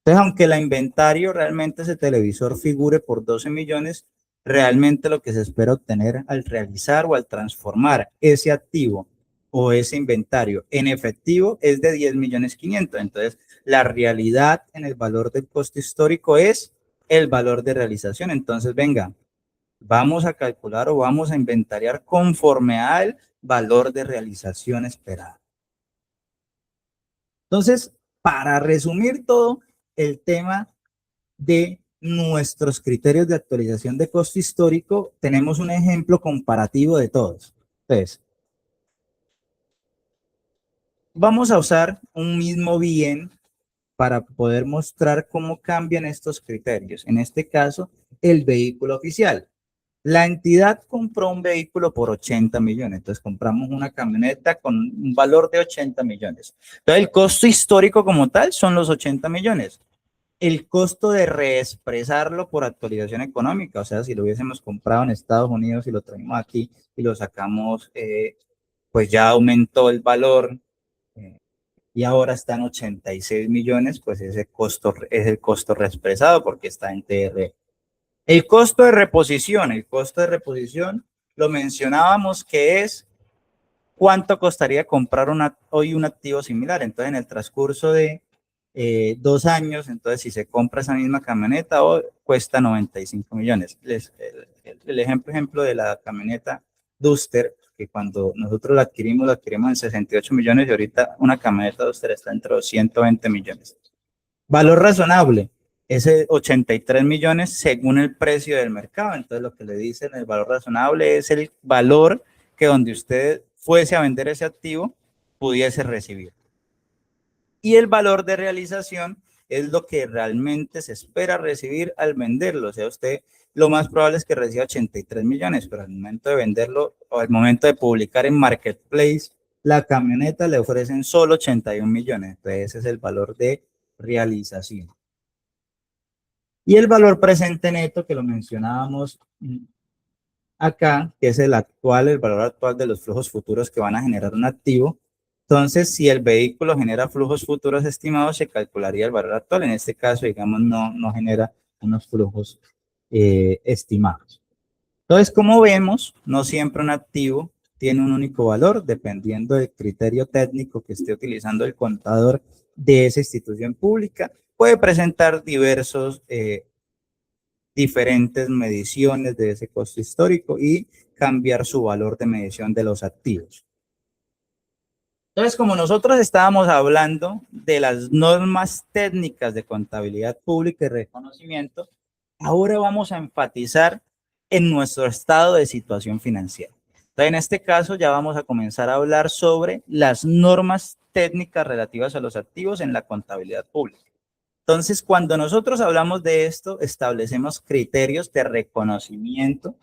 Entonces, aunque el inventario realmente ese televisor figure por 12 millones, realmente lo que se espera obtener al realizar o al transformar ese activo o ese inventario en efectivo es de 10 millones 500. Entonces, la realidad en el valor del costo histórico es el valor de realización. Entonces, venga, vamos a calcular o vamos a inventariar conforme al valor de realización esperado. Entonces, para resumir todo el tema de nuestros criterios de actualización de costo histórico, tenemos un ejemplo comparativo de todos. Entonces, vamos a usar un mismo bien para poder mostrar cómo cambian estos criterios. En este caso, el vehículo oficial. La entidad compró un vehículo por 80 millones, entonces compramos una camioneta con un valor de 80 millones. Entonces, el costo histórico como tal son los 80 millones. El costo de reexpresarlo por actualización económica, o sea, si lo hubiésemos comprado en Estados Unidos y lo traemos aquí y lo sacamos, pues ya aumentó el valor eh, y ahora está en 86 millones, pues ese costo es el costo reexpresado porque está en TR. El costo de reposición lo mencionábamos que es cuánto costaría comprar hoy un activo similar. Entonces, en el transcurso de 2 años, entonces si se compra esa misma camioneta, hoy cuesta 95 millones. El ejemplo de la camioneta Duster, que cuando nosotros la adquirimos en 68 millones y ahorita una camioneta Duster está entre los 120 millones. Valor razonable, ese 83 millones según el precio del mercado. Entonces, lo que le dicen el valor razonable es el valor que donde usted fuese a vender ese activo pudiese recibir. Y el valor de realización es lo que realmente se espera recibir al venderlo. O sea, usted lo más probable es que reciba 83 millones, pero al momento de venderlo o al momento de publicar en Marketplace La camioneta le ofrecen solo 81 millones, entonces ese es el valor de realización. Y el valor presente neto, que lo mencionábamos acá, que es el valor actual de los flujos futuros que van a generar un activo. Entonces, si el vehículo genera flujos futuros estimados, se calcularía el valor actual. En este caso, digamos, no genera unos flujos estimados. Entonces, como vemos, no siempre un activo tiene un único valor, dependiendo del criterio técnico que esté utilizando el contador de esa institución pública. Puede presentar diferentes mediciones de ese costo histórico y cambiar su valor de medición de los activos. Entonces, como nosotros estábamos hablando de las normas técnicas de contabilidad pública y reconocimiento, ahora vamos a enfatizar en nuestro estado de situación financiera. Entonces, en este caso ya vamos a comenzar a hablar sobre las normas técnicas relativas a los activos en la contabilidad pública. Entonces, cuando nosotros hablamos de esto, establecemos criterios de reconocimiento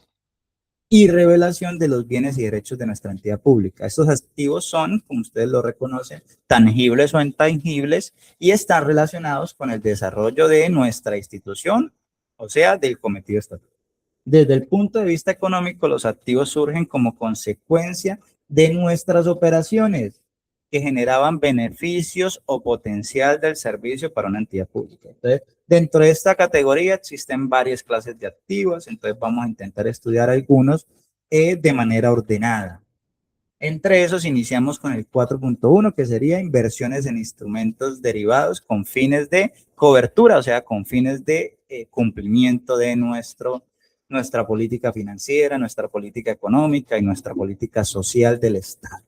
y revelación de los bienes y derechos de nuestra entidad pública. Estos activos son, como ustedes lo reconocen, tangibles o intangibles y están relacionados con el desarrollo de nuestra institución, o sea, del cometido estatal. Desde el punto de vista económico, los activos surgen como consecuencia de nuestras operaciones que generaban beneficios o potencial del servicio para una entidad pública. Entonces, dentro de esta categoría existen varias clases de activos, entonces vamos a intentar estudiar algunos de manera ordenada. Entre esos iniciamos con el 4.1, que sería inversiones en instrumentos derivados con fines de cobertura, o sea, con fines de cumplimiento de nuestra política financiera, nuestra política económica y nuestra política social del Estado.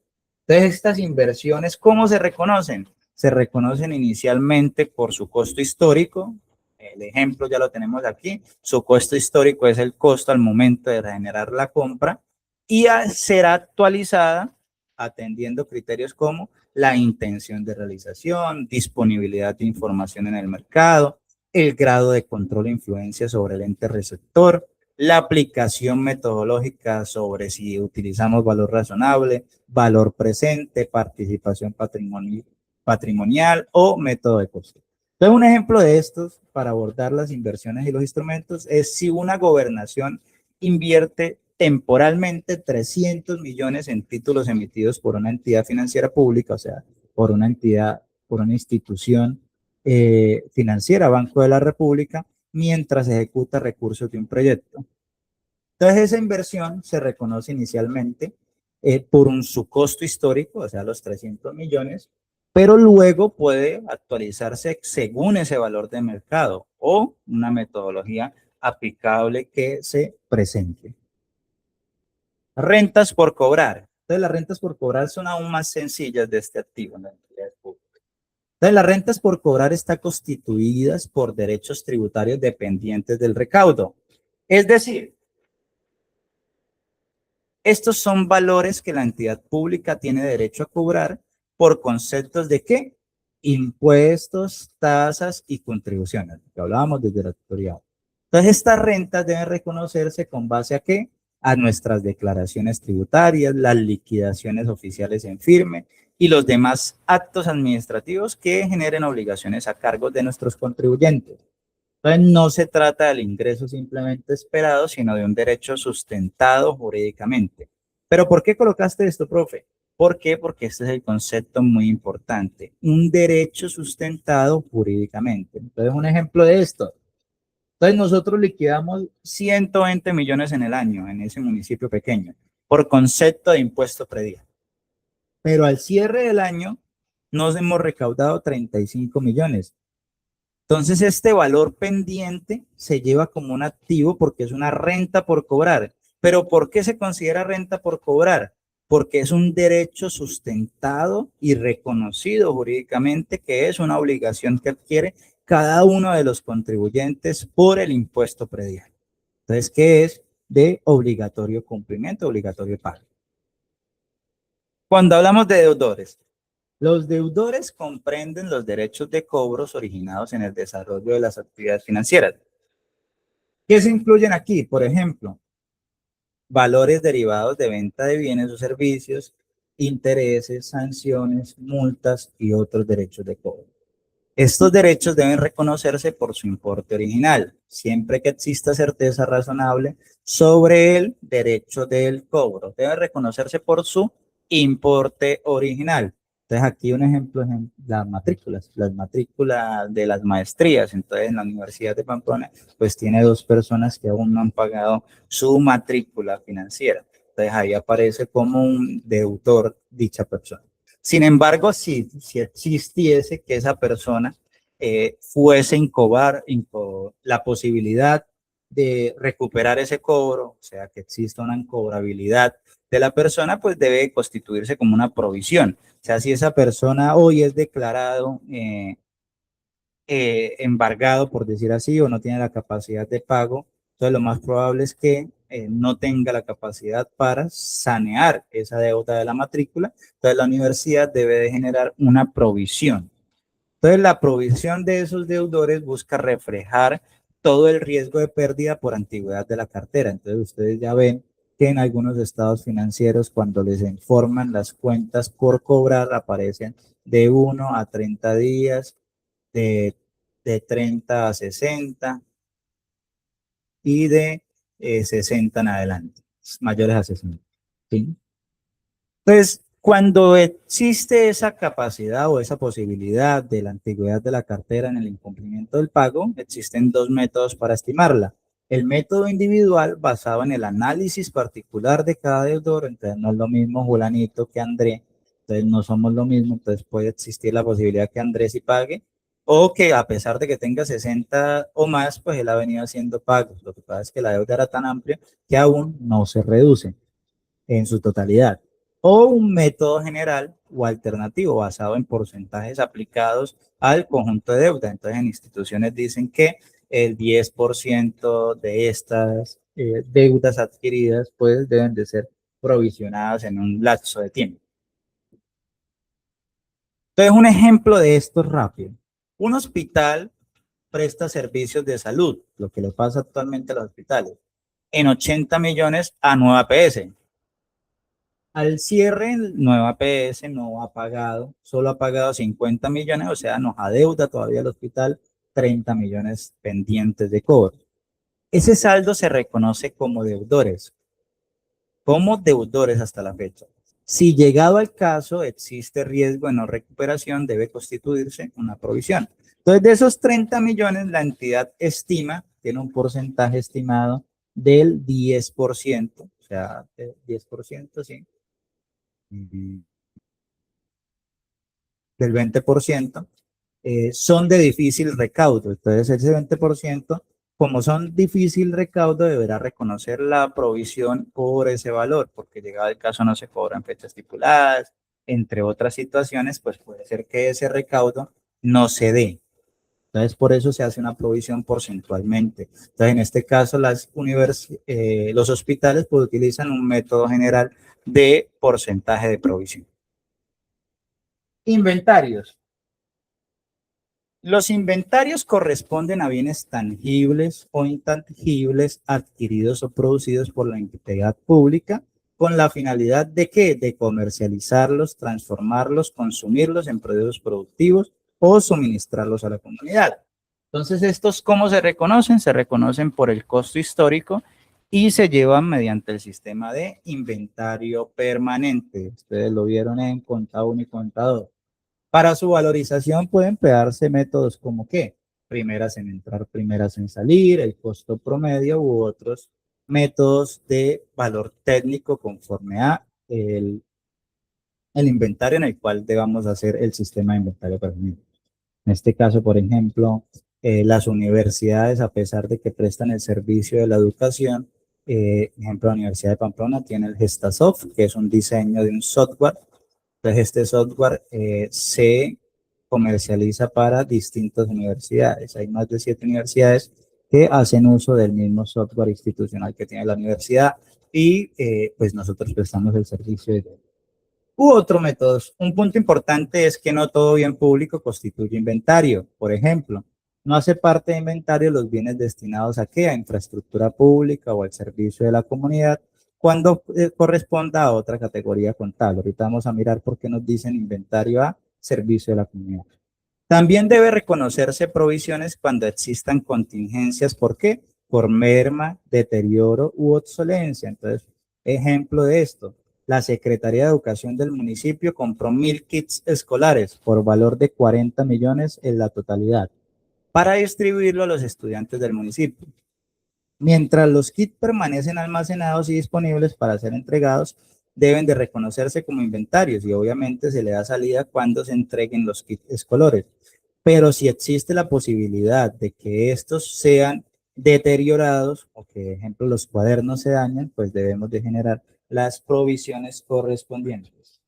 Entonces, estas inversiones, ¿cómo se reconocen? Se reconocen inicialmente por su costo histórico. El ejemplo ya lo tenemos aquí. Su costo histórico es el costo al momento de generar la compra y será actualizada atendiendo criterios como la intención de realización, disponibilidad de información en el mercado, el grado de control e influencia sobre el ente receptor, la aplicación metodológica sobre si utilizamos valor razonable, valor presente, participación patrimonial o método de costo. Entonces, un ejemplo de estos para abordar las inversiones y los instrumentos es si una gobernación invierte temporalmente 300 millones en títulos emitidos por una entidad financiera pública, o sea, por una institución financiera, Banco de la República, mientras ejecuta recursos de un proyecto. Entonces, esa inversión se reconoce inicialmente por su costo histórico, o sea, los 300 millones, pero luego puede actualizarse según ese valor de mercado o una metodología aplicable que se presente. Rentas por cobrar. Entonces, las rentas por cobrar son aún más sencillas de este activo en la entidad pública. Entonces, las rentas por cobrar están constituidas por derechos tributarios dependientes del recaudo. Es decir, estos son valores que la entidad pública tiene derecho a cobrar por conceptos de ¿qué? Impuestos, tasas y contribuciones, que hablábamos desde el tutorial. Entonces, estas rentas deben reconocerse con base a ¿qué? A nuestras declaraciones tributarias, las liquidaciones oficiales en firme y los demás actos administrativos que generen obligaciones a cargo de nuestros contribuyentes. Entonces, no se trata del ingreso simplemente esperado, sino de un derecho sustentado jurídicamente. ¿Pero por qué colocaste esto, profe? ¿Por qué? Porque este es el concepto muy importante. Un derecho sustentado jurídicamente. Entonces, un ejemplo de esto. Entonces, nosotros liquidamos 120 millones en el año en ese municipio pequeño por concepto de impuesto predial. Pero al cierre del año nos hemos recaudado 35 millones. Entonces, este valor pendiente se lleva como un activo porque es una renta por cobrar. ¿Pero por qué se considera renta por cobrar? Porque es un derecho sustentado y reconocido jurídicamente que es una obligación que adquiere cada uno de los contribuyentes por el impuesto predial. Entonces, ¿qué es? De obligatorio cumplimiento, obligatorio pago. Cuando hablamos de deudores, los deudores comprenden los derechos de cobros originados en el desarrollo de las actividades financieras. ¿Qué se incluyen aquí? Por ejemplo, valores derivados de venta de bienes o servicios, intereses, sanciones, multas y otros derechos de cobro. Estos derechos deben reconocerse por su importe original, siempre que exista certeza razonable sobre el derecho del cobro. Debe reconocerse por su importe original. Entonces, aquí un ejemplo es las matrículas de las maestrías. Entonces, en la Universidad de Pamplona, pues tiene dos personas que aún no han pagado su matrícula financiera. Entonces, ahí aparece como un deudor dicha persona. Sin embargo, si existiese que esa persona fuese incobar la posibilidad de recuperar ese cobro, o sea, que exista una incobrabilidad de la persona, pues debe constituirse como una provisión. O sea, si esa persona hoy es declarado embargado, por decir así, o no tiene la capacidad de pago, entonces lo más probable es que no tenga la capacidad para sanear esa deuda de la matrícula. Entonces la universidad debe de generar una provisión. Entonces la provisión de esos deudores busca reflejar todo el riesgo de pérdida por antigüedad de la cartera. Entonces ustedes ya ven que en algunos estados financieros, cuando les informan las cuentas por cobrar, aparecen de 1 a 30 días, de, de 30 a 60 y de 60 en adelante, mayores a 60. ¿Sí? Entonces, cuando existe esa capacidad o esa posibilidad de la antigüedad de la cartera en el incumplimiento del pago, existen dos métodos para estimarla. El método individual, basado en el análisis particular de cada deudor, entonces no es lo mismo Julanito que André, entonces no somos lo mismo, entonces puede existir la posibilidad que Andrés sí pague, o que a pesar de que tenga 60 o más, pues él ha venido haciendo pagos. Lo que pasa es que la deuda era tan amplia que aún no se reduce en su totalidad, o un método general o alternativo basado en porcentajes aplicados al conjunto de deuda. Entonces, en instituciones dicen que el 10% de estas deudas adquiridas pues deben de ser provisionadas en un lapso de tiempo. Entonces, un ejemplo de esto rápido. Un hospital presta servicios de salud, lo que le pasa actualmente a los hospitales, en 80 millones a Nueva PS. Al cierre, Nueva PS no ha pagado, solo ha pagado 50 millones, o sea, nos adeuda todavía el hospital 30 millones pendientes de cobro. Ese saldo se reconoce como deudores hasta la fecha. Si llegado al caso existe riesgo de no recuperación, debe constituirse una provisión. Entonces, de esos 30 millones, la entidad estima, tiene un porcentaje estimado del 10%, o sea, 10%, sí, del 20%, son de difícil recaudo. Entonces, ese 20%, como son difícil recaudo, deberá reconocer la provisión por ese valor, porque llegado el caso no se cobran fechas estipuladas, entre otras situaciones, pues puede ser que ese recaudo no se dé. Entonces, por eso se hace una provisión porcentualmente. Entonces, en este caso, los hospitales pues, utilizan un método general de porcentaje de provisión. Inventarios. Los inventarios corresponden a bienes tangibles o intangibles adquiridos o producidos por la entidad pública con la finalidad de ¿qué? De comercializarlos, transformarlos, consumirlos en productos productivos o suministrarlos a la comunidad. Entonces, ¿estos cómo se reconocen? Se reconocen por el costo histórico y se llevan mediante el sistema de inventario permanente. Ustedes lo vieron en Contado 1 y Contado 2. Para su valorización pueden emplearse métodos como ¿qué? Primeras en entrar, primeras en salir, el costo promedio u otros métodos de valor técnico conforme a el inventario en el cual debamos hacer el sistema de inventario permanente. En este caso, por ejemplo, las universidades, a pesar de que prestan el servicio de la educación, por ejemplo, la Universidad de Pamplona tiene el Gestasoft, que es un diseño de un software. Entonces, este software se comercializa para distintas universidades. Hay más de 7 universidades que hacen uso del mismo software institucional que tiene la universidad y pues nosotros prestamos el servicio de u otros métodos. Un punto importante es que no todo bien público constituye inventario. Por ejemplo, no hace parte de inventario los bienes destinados a qué, a infraestructura pública o al servicio de la comunidad, cuando corresponda a otra categoría contable. Ahorita vamos a mirar por qué nos dicen inventario a servicio de la comunidad. También debe reconocerse provisiones cuando existan contingencias. ¿Por qué? Por merma, deterioro u obsolencia. Entonces, ejemplo de esto, la Secretaría de Educación del municipio compró 1.000 kits escolares por valor de 40 millones en la totalidad para distribuirlo a los estudiantes del municipio. Mientras los kits permanecen almacenados y disponibles para ser entregados, deben de reconocerse como inventarios y obviamente se le da salida cuando se entreguen los kits escolares. Pero si existe la posibilidad de que estos sean deteriorados o que, por ejemplo, los cuadernos se dañen, pues debemos de generar las provisiones correspondientes.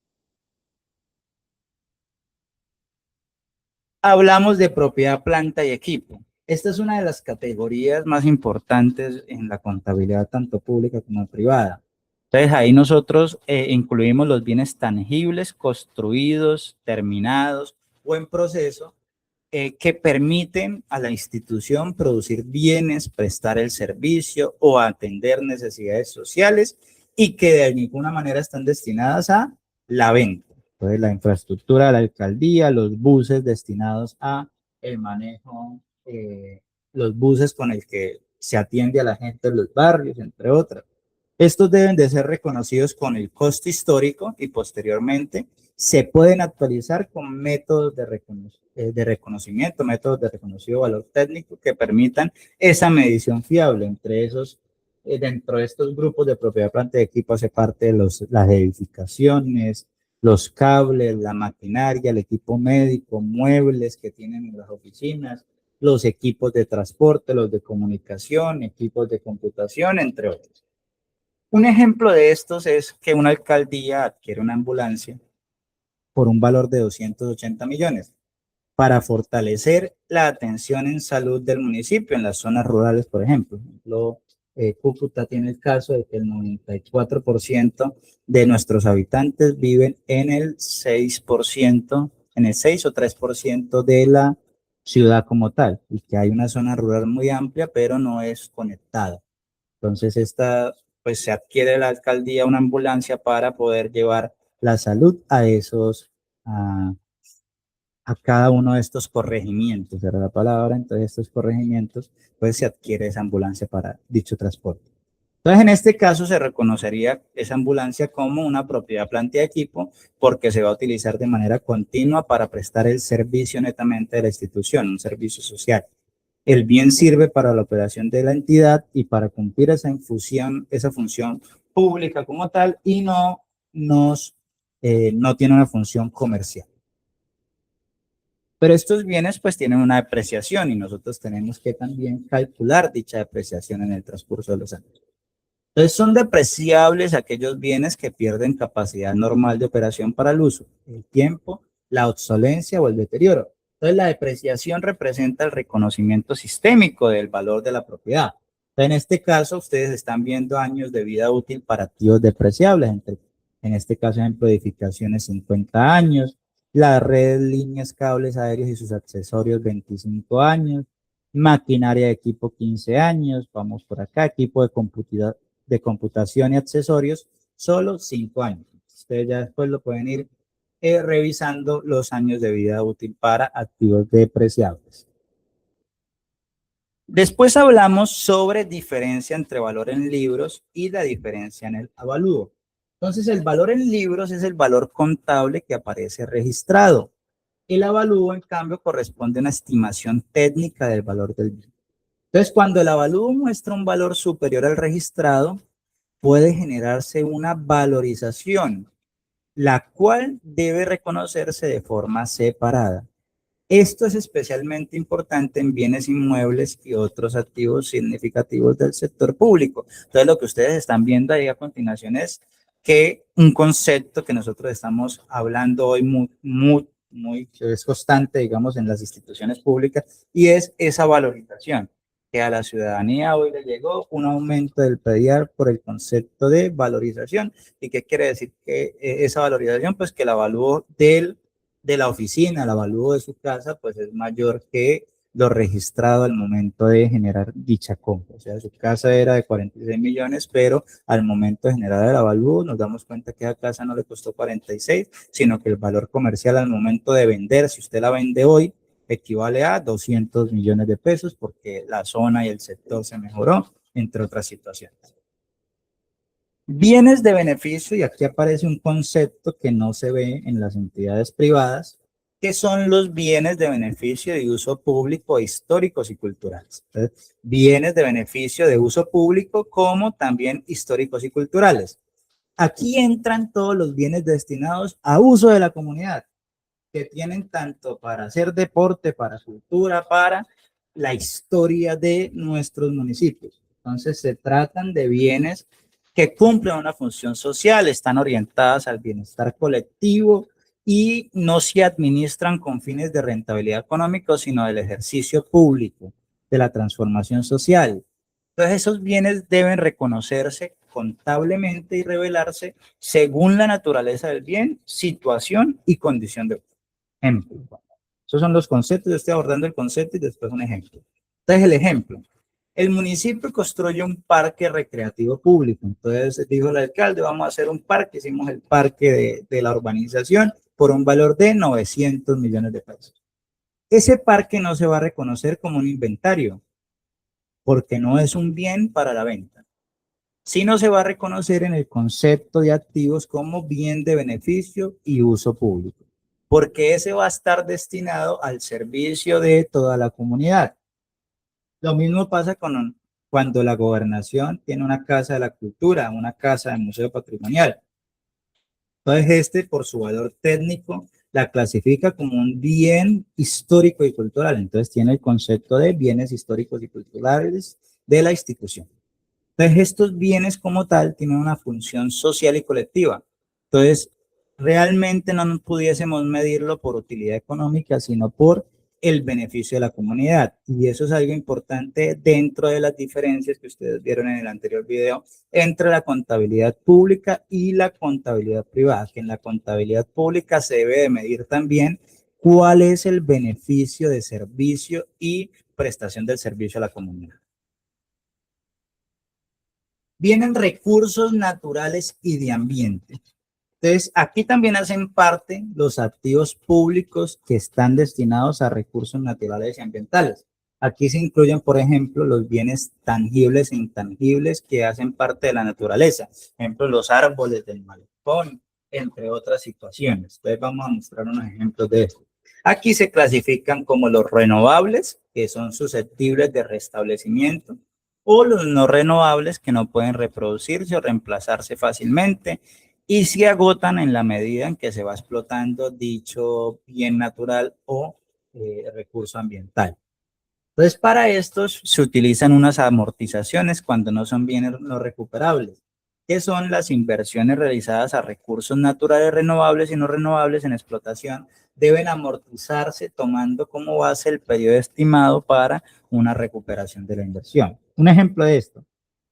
Hablamos de propiedad, planta y equipo. Esta es una de las categorías más importantes en la contabilidad, tanto pública como privada. Entonces, ahí nosotros incluimos los bienes tangibles, construidos, terminados o en proceso, que permiten a la institución producir bienes, prestar el servicio o atender necesidades sociales y que de ninguna manera están destinadas a la venta. Entonces, la infraestructura de la alcaldía, los buses destinados a el manejo, los buses con el que se atiende a la gente en los barrios, entre otras. Estos deben de ser reconocidos con el costo histórico y posteriormente se pueden actualizar con métodos de reconocimiento, métodos de reconocido valor técnico que permitan esa medición fiable. Entre esos, dentro de estos grupos de propiedad, planta y equipo hace parte de las edificaciones, los cables, la maquinaria, el equipo médico, muebles que tienen en las oficinas, los equipos de transporte, los de comunicación, equipos de computación, entre otros. Un ejemplo de estos es que una alcaldía adquiere una ambulancia por un valor de 280 millones para fortalecer la atención en salud del municipio en las zonas rurales, por ejemplo. Cúcuta tiene el caso de que el 94% de nuestros habitantes viven en el 6%, en el 6 o 3% de la ciudad como tal, y que hay una zona rural muy amplia, pero no es conectada. Entonces, pues se adquiere la alcaldía una ambulancia para poder llevar la salud a a cada uno de estos corregimientos, era la palabra. Entonces, estos corregimientos, pues se adquiere esa ambulancia para dicho transporte. Entonces, en este caso se reconocería esa ambulancia como una propiedad, planta y equipo, porque se va a utilizar de manera continua para prestar el servicio netamente de la institución, un servicio social. El bien sirve para la operación de la entidad y para cumplir esa función pública como tal y no tiene una función comercial. Pero estos bienes pues tienen una depreciación y nosotros tenemos que también calcular dicha depreciación en el transcurso de los años. Entonces son depreciables aquellos bienes que pierden capacidad normal de operación para el uso, el tiempo, la obsolencia o el deterioro. Entonces la depreciación representa el reconocimiento sistémico del valor de la propiedad. Entonces, en este caso ustedes están viendo años de vida útil para activos depreciables, en este caso ejemplo edificaciones 50 años, la red, líneas, cables aéreos y sus accesorios 25 años, maquinaria de equipo 15 años, vamos por acá, equipo de computación y accesorios, solo 5 años. Ustedes ya después lo pueden ir revisando los años de vida útil para activos depreciables. Después hablamos sobre diferencia entre valor en libros y la diferencia en el avalúo. Entonces, el valor en libros es el valor contable que aparece registrado. El avalúo, en cambio, corresponde a una estimación técnica del valor del bien. Entonces, cuando el avalúo muestra un valor superior al registrado, puede generarse una valorización, la cual debe reconocerse de forma separada. Esto es especialmente importante en bienes inmuebles y otros activos significativos del sector público. Entonces, lo que ustedes están viendo ahí a continuación es que un concepto que nosotros estamos hablando hoy que es constante, digamos, en las instituciones públicas, y es esa valorización, que a la ciudadanía hoy le llegó un aumento del predial por el concepto de valorización. ¿Y qué quiere decir que esa valorización? Pues que el avalúo de la oficina, el avalúo de su casa, pues es mayor que lo registrado al momento de generar dicha compra. O sea, su casa era de 46 millones, pero al momento de generar el avalúo nos damos cuenta que a casa no le costó 46, sino que el valor comercial al momento de vender, si usted la vende hoy, equivale a 200 millones de pesos porque la zona y el sector se mejoró, entre otras situaciones. Bienes de beneficio, y aquí aparece un concepto que no se ve en las entidades privadas, que son los bienes de beneficio de uso público, históricos y culturales. Entonces, bienes de beneficio de uso público como también históricos y culturales. Aquí entran todos los bienes destinados a uso de la comunidad, que tienen tanto para hacer deporte, para cultura, para la historia de nuestros municipios. Entonces, se tratan de bienes que cumplen una función social, están orientadas al bienestar colectivo y no se administran con fines de rentabilidad económica, sino del ejercicio público, de la transformación social. Entonces, esos bienes deben reconocerse contablemente y revelarse según la naturaleza del bien, situación y condición de ejemplo. Esos son los conceptos, yo estoy abordando el concepto y después un ejemplo. Entonces, el ejemplo. El municipio construye un parque recreativo público. Entonces, dijo el alcalde, vamos a hacer un parque. Hicimos el parque de la urbanización por un valor de 900 millones de pesos. Ese parque no se va a reconocer como un inventario, porque no es un bien para la venta, sino se va a reconocer en el concepto de activos como bien de beneficio y uso público, porque ese va a estar destinado al servicio de toda la comunidad. Lo mismo pasa cuando la gobernación tiene una casa de la cultura, una casa de museo patrimonial. Entonces, por su valor técnico, la clasifica como un bien histórico y cultural. Entonces, tiene el concepto de bienes históricos y culturales de la institución. Entonces, estos bienes como tal tienen una función social y colectiva. Entonces, realmente no pudiésemos medirlo por utilidad económica, sino por el beneficio de la comunidad. Y eso es algo importante dentro de las diferencias que ustedes vieron en el anterior video entre la contabilidad pública y la contabilidad privada, que en la contabilidad pública se debe de medir también cuál es el beneficio de servicio y prestación del servicio a la comunidad. Vienen recursos naturales y de ambiente. Entonces, aquí también hacen parte los activos públicos que están destinados a recursos naturales y ambientales. Aquí se incluyen, por ejemplo, los bienes tangibles e intangibles que hacen parte de la naturaleza. Por ejemplo, los árboles del malecón, entre otras situaciones. Entonces, vamos a mostrar unos ejemplos de esto. Aquí se clasifican como los renovables, que son susceptibles de restablecimiento, o los no renovables, que no pueden reproducirse o reemplazarse fácilmente y se agotan en la medida en que se va explotando dicho bien natural o recurso ambiental. Entonces, para estos se utilizan unas amortizaciones cuando no son bienes no recuperables, que son las inversiones realizadas a recursos naturales renovables y no renovables en explotación, deben amortizarse tomando como base el periodo estimado para una recuperación de la inversión. Un ejemplo de esto.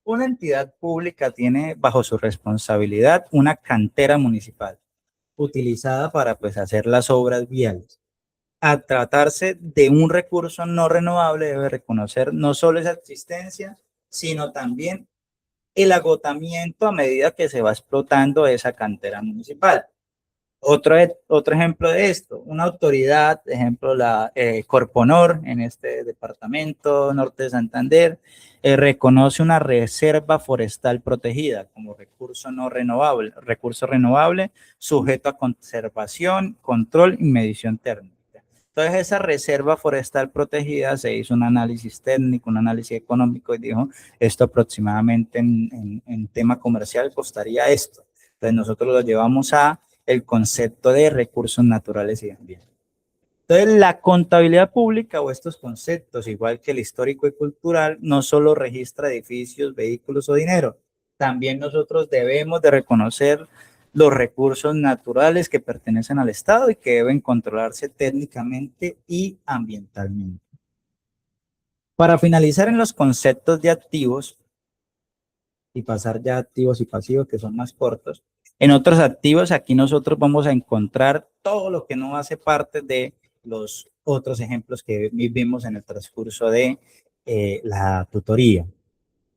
Una entidad pública tiene bajo su responsabilidad una cantera municipal utilizada para hacer las obras viales. A tratarse de un recurso no renovable, debe reconocer no solo esa existencia, sino también el agotamiento a medida que se va explotando esa cantera municipal. Otro ejemplo de esto, una autoridad, ejemplo la Corponor en este departamento norte de Santander, reconoce una reserva forestal protegida como recurso renovable sujeto a conservación, control y medición térmica. Entonces, esa reserva forestal protegida se hizo un análisis técnico, un análisis económico y dijo, esto aproximadamente en tema comercial costaría esto. Entonces, nosotros lo llevamos a el concepto de recursos naturales y ambiente. Entonces, la contabilidad pública o estos conceptos, igual que el histórico y cultural, no solo registra edificios, vehículos o dinero, también nosotros debemos de reconocer los recursos naturales que pertenecen al Estado y que deben controlarse técnicamente y ambientalmente. Para finalizar en los conceptos de activos y pasar ya a activos y pasivos que son más cortos, en otros activos aquí nosotros vamos a encontrar todo lo que no hace parte de los otros ejemplos que vimos en el transcurso de la tutoría.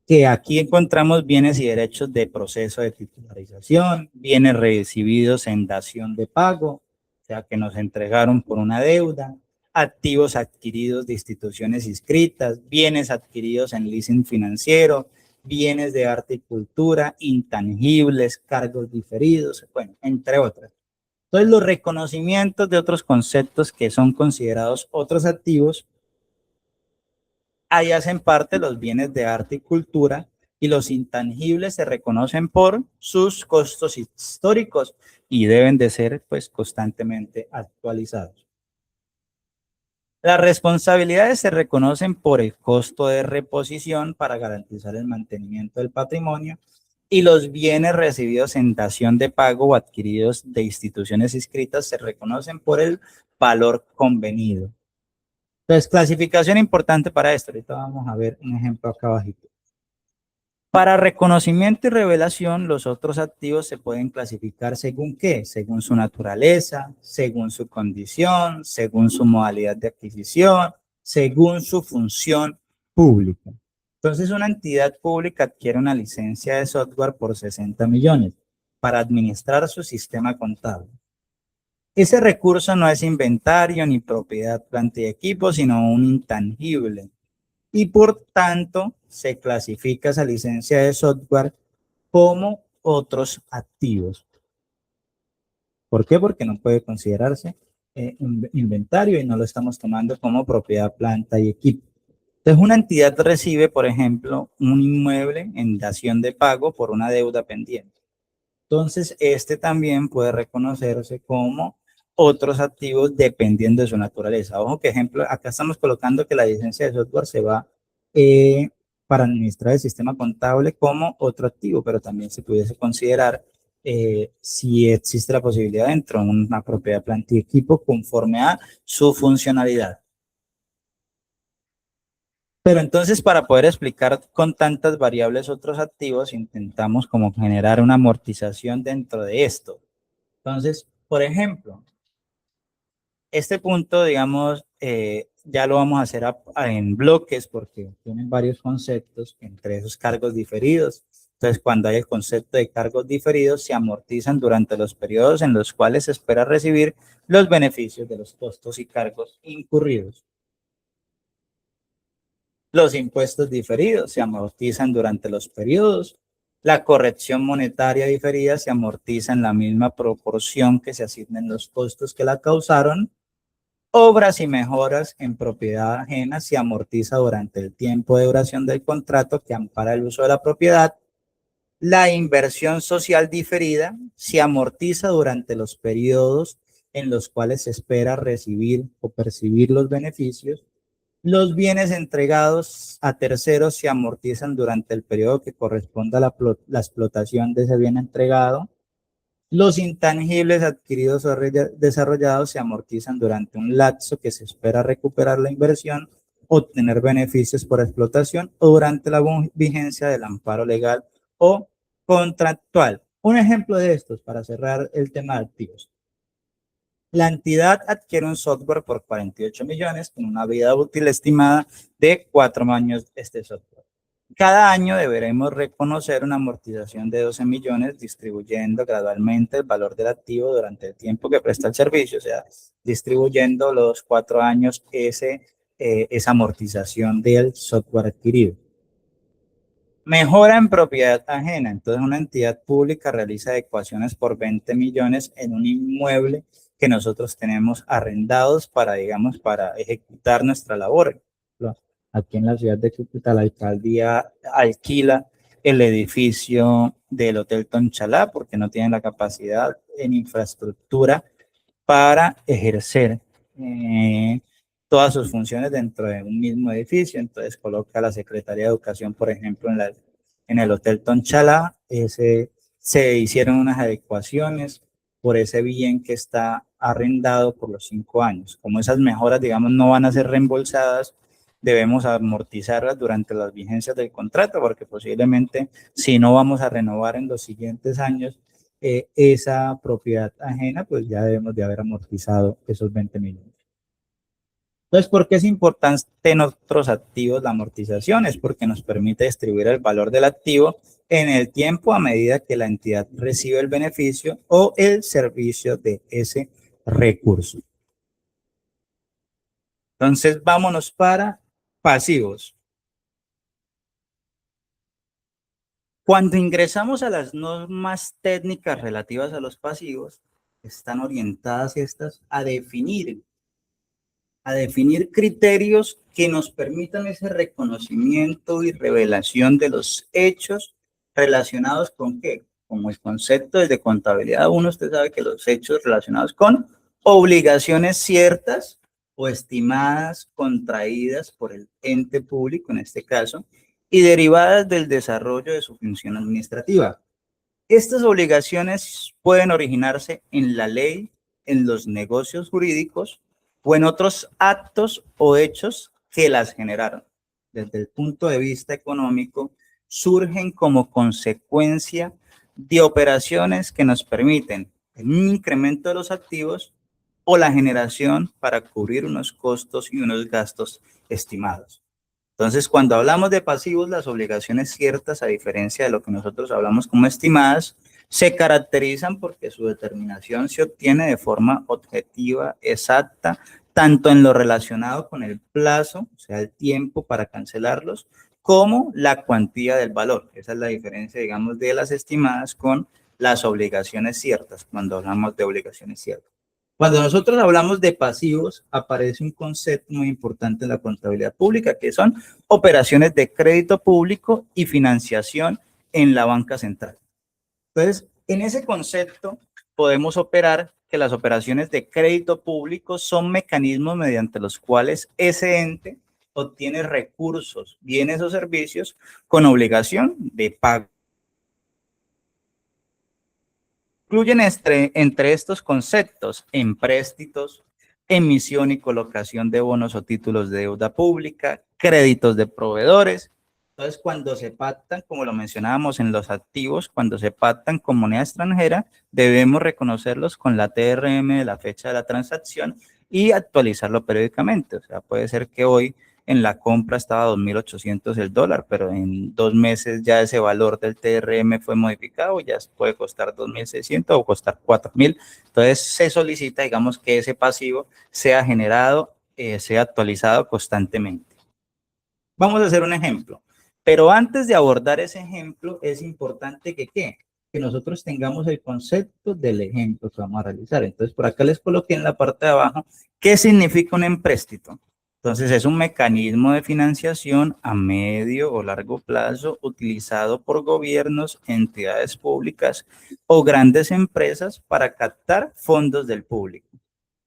Que aquí encontramos bienes y derechos de proceso de titularización, bienes recibidos en dación de pago, o sea, que nos entregaron por una deuda, activos adquiridos de instituciones inscritas, bienes adquiridos en leasing financiero, bienes de arte y cultura, intangibles, cargos diferidos, bueno, entre otras. Entonces, los reconocimientos de otros conceptos que son considerados otros activos, ahí hacen parte los bienes de arte y cultura, y los intangibles se reconocen por sus costos históricos y deben de ser pues constantemente actualizados. Las responsabilidades se reconocen por el costo de reposición para garantizar el mantenimiento del patrimonio, y los bienes recibidos en dación de pago o adquiridos de instituciones inscritas se reconocen por el valor convenido. Entonces, clasificación importante para esto. Ahorita vamos a ver un ejemplo acá abajito. Para reconocimiento y revelación, los otros activos se pueden clasificar según qué, según su naturaleza, según su condición, según su modalidad de adquisición, según su función pública. Entonces, una entidad pública adquiere una licencia de software por 60 millones para administrar su sistema contable. Ese recurso no es inventario ni propiedad, planta y equipo, sino un intangible. Y por tanto, se clasifica esa licencia de software como otros activos. ¿Por qué? Porque no puede considerarse inventario y no lo estamos tomando como propiedad, planta y equipo. Entonces, una entidad recibe, por ejemplo, un inmueble en dación de pago por una deuda pendiente. Entonces, este también puede reconocerse como otros activos dependiendo de su naturaleza. Ojo que ejemplo, acá estamos colocando que la licencia de software se va para administrar el sistema contable como otro activo, pero también se pudiese considerar si existe la posibilidad dentro de una propiedad, planta y equipo conforme a su funcionalidad. Pero entonces, para poder explicar con tantas variables otros activos, intentamos como generar una amortización dentro de esto. Entonces, por ejemplo, este punto, digamos, ya lo vamos a hacer en bloques porque tienen varios conceptos, entre esos cargos diferidos. Entonces, cuando hay el concepto de cargos diferidos, se amortizan durante los periodos en los cuales se espera recibir los beneficios de los costos y cargos incurridos. Los impuestos diferidos se amortizan durante los periodos. La corrección monetaria diferida se amortiza en la misma proporción que se asignen los costos que la causaron. Obras y mejoras en propiedad ajena se amortiza durante el tiempo de duración del contrato que ampara el uso de la propiedad. La inversión social diferida se amortiza durante los periodos en los cuales se espera recibir o percibir los beneficios. Los bienes entregados a terceros se amortizan durante el periodo que corresponda a la explotación de ese bien entregado. Los intangibles adquiridos o desarrollados se amortizan durante un lapso que se espera recuperar la inversión, obtener beneficios por explotación o durante la vigencia del amparo legal o contractual. Un ejemplo de estos para cerrar el tema de activos. La entidad adquiere un software por 48 millones con una vida útil estimada de 4 años este software. Cada año deberemos reconocer una amortización de 12 millones distribuyendo gradualmente el valor del activo durante el tiempo que presta el servicio, o sea, distribuyendo los 4 años esa amortización del software adquirido. Mejora en propiedad ajena. Entonces, una entidad pública realiza adecuaciones por 20 millones en un inmueble que nosotros tenemos arrendados para, digamos, para ejecutar nuestra labor. Aquí en la ciudad de Cúcuta, la alcaldía alquila el edificio del Hotel Tonchalá porque no tienen la capacidad en infraestructura para ejercer todas sus funciones dentro de un mismo edificio. Entonces coloca la Secretaría de Educación, por ejemplo, en el Hotel Tonchalá. Se hicieron unas adecuaciones por ese bien que está arrendado por los 5 años. Como esas mejoras, digamos, no van a ser reembolsadas, debemos amortizarlas durante las vigencias del contrato, porque posiblemente si no vamos a renovar en los siguientes años esa propiedad ajena, pues ya debemos de haber amortizado esos 20 millones. Entonces, ¿por qué es importante en otros activos la amortización? Es porque nos permite distribuir el valor del activo en el tiempo a medida que la entidad recibe el beneficio o el servicio de ese recurso. Entonces, vámonos para pasivos. Cuando ingresamos a las normas técnicas relativas a los pasivos, están orientadas estas a definir criterios que nos permitan ese reconocimiento y revelación de los hechos relacionados con qué, como el concepto desde contabilidad uno, usted sabe que los hechos relacionados con obligaciones ciertas o estimadas, contraídas por el ente público en este caso, y derivadas del desarrollo de su función administrativa. Estas obligaciones pueden originarse en la ley, en los negocios jurídicos o en otros actos o hechos que las generaron. Desde el punto de vista económico, surgen como consecuencia de operaciones que nos permiten un incremento de los activos o la generación para cubrir unos costos y unos gastos estimados. Entonces, cuando hablamos de pasivos, las obligaciones ciertas, a diferencia de lo que nosotros hablamos como estimadas, se caracterizan porque su determinación se obtiene de forma objetiva, exacta, tanto en lo relacionado con el plazo, o sea, el tiempo para cancelarlos, como la cuantía del valor. Esa es la diferencia, digamos, de las estimadas con las obligaciones ciertas, cuando hablamos de obligaciones ciertas. Cuando nosotros hablamos de pasivos, aparece un concepto muy importante en la contabilidad pública, que son operaciones de crédito público y financiación en la banca central. Entonces, en ese concepto podemos operar que las operaciones de crédito público son mecanismos mediante los cuales ese ente obtiene recursos, bienes o servicios con obligación de pago. Incluyen entre estos conceptos empréstitos, emisión y colocación de bonos o títulos de deuda pública, créditos de proveedores. Entonces, cuando se pactan, como lo mencionábamos en los activos, cuando se pactan con moneda extranjera, debemos reconocerlos con la TRM de la fecha de la transacción y actualizarlo periódicamente. O sea, puede ser que hoy en la compra estaba 2.800 el dólar, pero en 2 meses ya ese valor del TRM fue modificado, ya puede costar 2.600 o costar 4.000. Entonces se solicita, digamos, que ese pasivo sea generado, sea actualizado constantemente. Vamos a hacer un ejemplo, pero antes de abordar ese ejemplo es importante que ¿qué? Que nosotros tengamos el concepto del ejemplo que vamos a realizar. Entonces, por acá les coloqué en la parte de abajo qué significa un empréstito. Entonces, es un mecanismo de financiación a medio o largo plazo utilizado por gobiernos, entidades públicas o grandes empresas para captar fondos del público.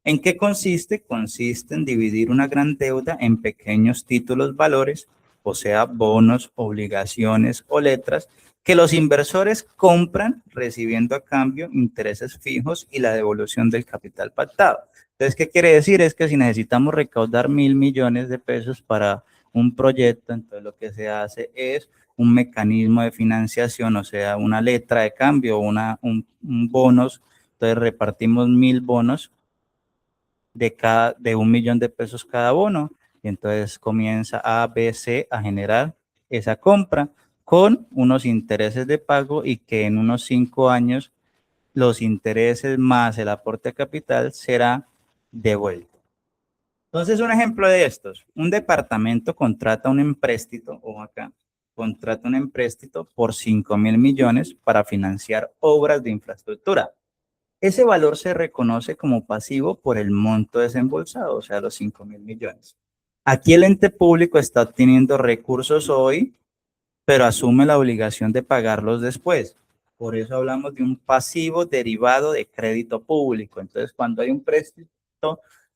¿En qué consiste? Consiste en dividir una gran deuda en pequeños títulos valores, o sea, bonos, obligaciones o letras, que los inversores compran recibiendo a cambio intereses fijos y la devolución del capital pactado. Entonces, ¿qué quiere decir? Es que si necesitamos recaudar 1.000 millones de pesos para un proyecto, entonces lo que se hace es un mecanismo de financiación, o sea, una letra de cambio, un bonos, entonces repartimos 1.000 bonos de 1 millón de pesos cada bono, y entonces comienza A, B, C a generar esa compra con unos intereses de pago y que en unos 5 años los intereses más el aporte de capital será devuelto. Entonces, un ejemplo de estos, un departamento contrata un empréstito, o acá, contrata un empréstito por 5.000 millones para financiar obras de infraestructura. Ese valor se reconoce como pasivo por el monto desembolsado, o sea, los 5.000 millones. Aquí el ente público está obteniendo recursos hoy, pero asume la obligación de pagarlos después. Por eso hablamos de un pasivo derivado de crédito público. Entonces, cuando hay un préstamo,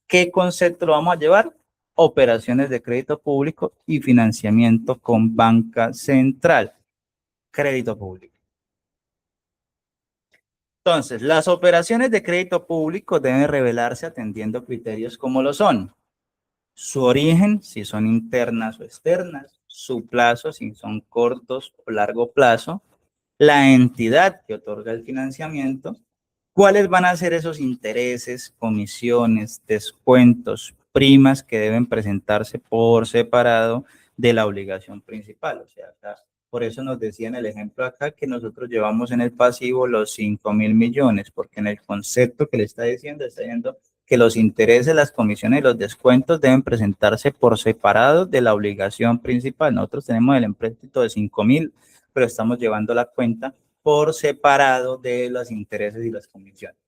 ¿qué concepto lo vamos a llevar? Operaciones de crédito público y financiamiento con banca central. Crédito público. Entonces, las operaciones de crédito público deben revelarse atendiendo criterios como lo son su origen, si son internas o externas, su plazo, si son cortos o largo plazo, la entidad que otorga el financiamiento, cuáles van a ser esos intereses, comisiones, descuentos, primas que deben presentarse por separado de la obligación principal. O sea, acá, por eso nos decía en el ejemplo acá que nosotros llevamos en el pasivo los 5.000 millones, porque en el concepto que le está diciendo que los intereses, las comisiones y los descuentos deben presentarse por separado de la obligación principal. Nosotros tenemos el empréstito de 5.000, pero estamos llevando la cuenta por separado de los intereses y las comisiones.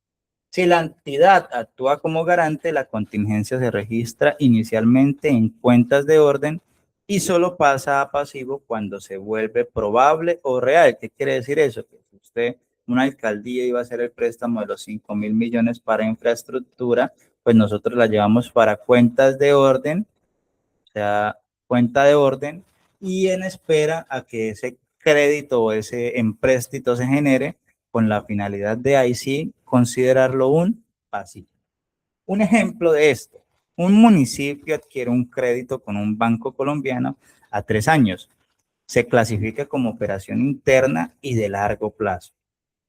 Si la entidad actúa como garante, la contingencia se registra inicialmente en cuentas de orden y solo pasa a pasivo cuando se vuelve probable o real. ¿Qué quiere decir eso? Que si usted, una alcaldía, iba a hacer el préstamo de los 5.000 millones para infraestructura, pues nosotros la llevamos para cuentas de orden, o sea, cuenta de orden, y en espera a que ese crédito o ese empréstito se genere con la finalidad de ahí sí considerarlo un pasivo. Un ejemplo de esto, un municipio adquiere un crédito con un banco colombiano a 3 años. Se clasifica como operación interna y de largo plazo.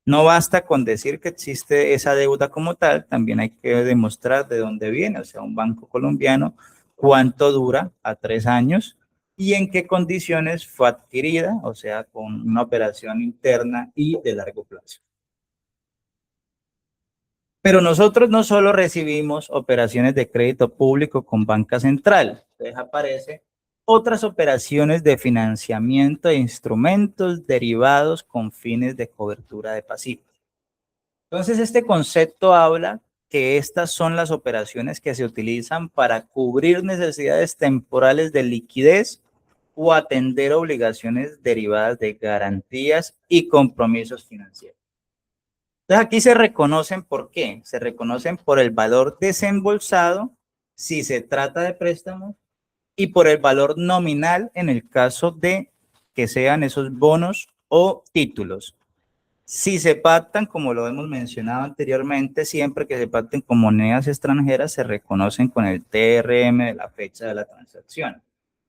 No basta con decir que existe esa deuda como tal, también hay que demostrar de dónde viene, o sea, un banco colombiano, cuánto dura a 3 años y en qué condiciones fue adquirida, o sea, con una operación interna y de largo plazo. Pero nosotros no solo recibimos operaciones de crédito público con banca central, entonces aparece otras operaciones de financiamiento de instrumentos derivados con fines de cobertura de pasivos. Entonces, este concepto habla que estas son las operaciones que se utilizan para cubrir necesidades temporales de liquidez o atender obligaciones derivadas de garantías y compromisos financieros. Entonces, aquí se reconocen por qué. Se reconocen por el valor desembolsado si se trata de préstamos y por el valor nominal en el caso de que sean esos bonos o títulos. Si se pactan, como lo hemos mencionado anteriormente, siempre que se pacten con monedas extranjeras, se reconocen con el TRM de la fecha de la transacción.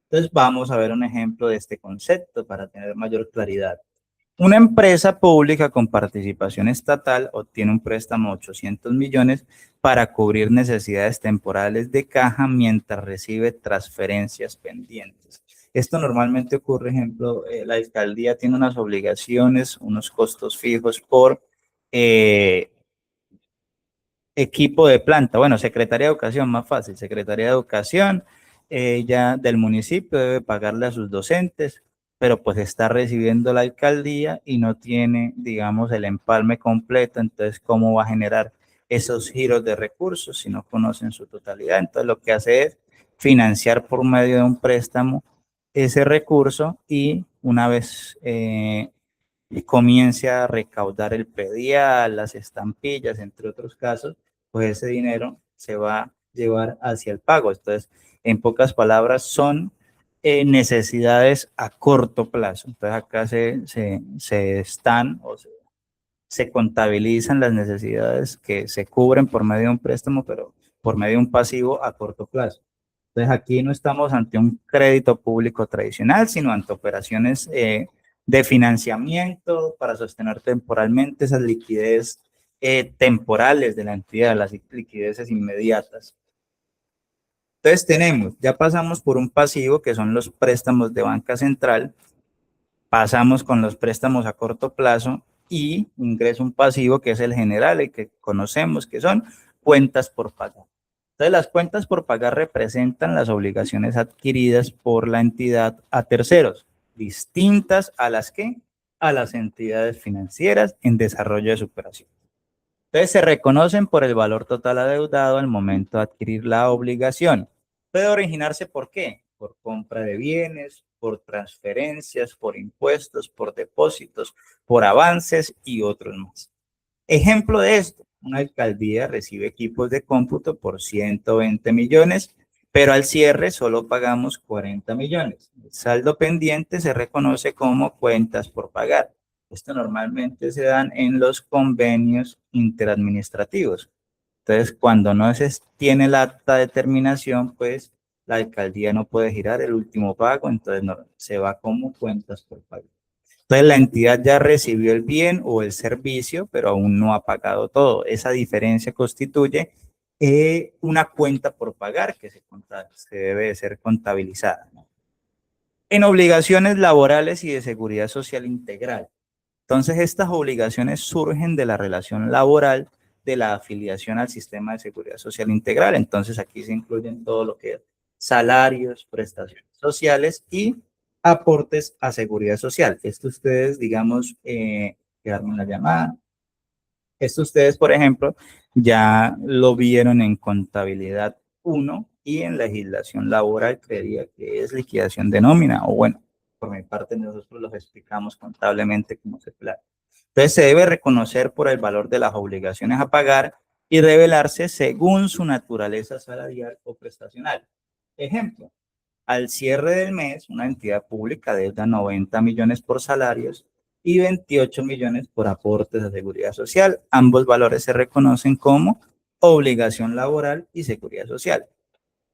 Entonces, vamos a ver un ejemplo de este concepto para tener mayor claridad. Una empresa pública con participación estatal obtiene un préstamo de 800 millones para cubrir necesidades temporales de caja mientras recibe transferencias pendientes. Esto normalmente ocurre, ejemplo, la alcaldía tiene unas obligaciones, unos costos fijos por equipo de planta. Bueno, Secretaría de Educación, más fácil. Secretaría de Educación ya del municipio debe pagarle a sus docentes, pero pues está recibiendo la alcaldía y no tiene, digamos, el empalme completo. Entonces, ¿cómo va a generar esos giros de recursos si no conocen su totalidad? Entonces, lo que hace es financiar por medio de un préstamo ese recurso y una vez comience a recaudar el predial, las estampillas, entre otros casos, pues ese dinero se va a llevar hacia el pago. Entonces, en pocas palabras, son necesidades a corto plazo. Entonces, acá se están o se contabilizan las necesidades que se cubren por medio de un préstamo, pero por medio de un pasivo a corto plazo. Entonces, aquí no estamos ante un crédito público tradicional, sino ante operaciones de financiamiento para sostener temporalmente esas liquidez temporales de la entidad, las liquideces inmediatas. Entonces tenemos, ya pasamos por un pasivo que son los préstamos de banca central, pasamos con los préstamos a corto plazo y ingresa un pasivo que es el general, el que conocemos, que son cuentas por pagar. Entonces, las cuentas por pagar representan las obligaciones adquiridas por la entidad a terceros, distintas a las que a las entidades financieras en desarrollo de su operación. Entonces, se reconocen por el valor total adeudado al momento de adquirir la obligación. Puede originarse ¿por qué? Por compra de bienes, por transferencias, por impuestos, por depósitos, por avances y otros más. Ejemplo de esto, una alcaldía recibe equipos de cómputo por 120 millones, pero al cierre solo pagamos 40 millones. El saldo pendiente se reconoce como cuentas por pagar. Esto normalmente se dan en los convenios interadministrativos. Entonces, cuando no se tiene el acta de terminación, pues la alcaldía no puede girar el último pago, entonces no, se va como cuentas por pagar. Entonces, la entidad ya recibió el bien o el servicio, pero aún no ha pagado todo. Esa diferencia constituye una cuenta por pagar que se debe de ser contabilizada, ¿no? En obligaciones laborales y de seguridad social integral. Entonces, estas obligaciones surgen de la relación laboral de la afiliación al sistema de seguridad social integral. Entonces, aquí se incluyen todo lo que es salarios, prestaciones sociales y aportes a seguridad social. Esto ustedes, digamos, quedarme en la llamada. Esto ustedes, por ejemplo, ya lo vieron en contabilidad 1 y en legislación laboral, creería que es liquidación de nómina, o bueno, por mi parte nosotros los explicamos contablemente cómo se plantea. Entonces se debe reconocer por el valor de las obligaciones a pagar y revelarse según su naturaleza salarial o prestacional. Ejemplo, al cierre del mes, una entidad pública deuda 90 millones por salarios y 28 millones por aportes a seguridad social. Ambos valores se reconocen como obligación laboral y seguridad social.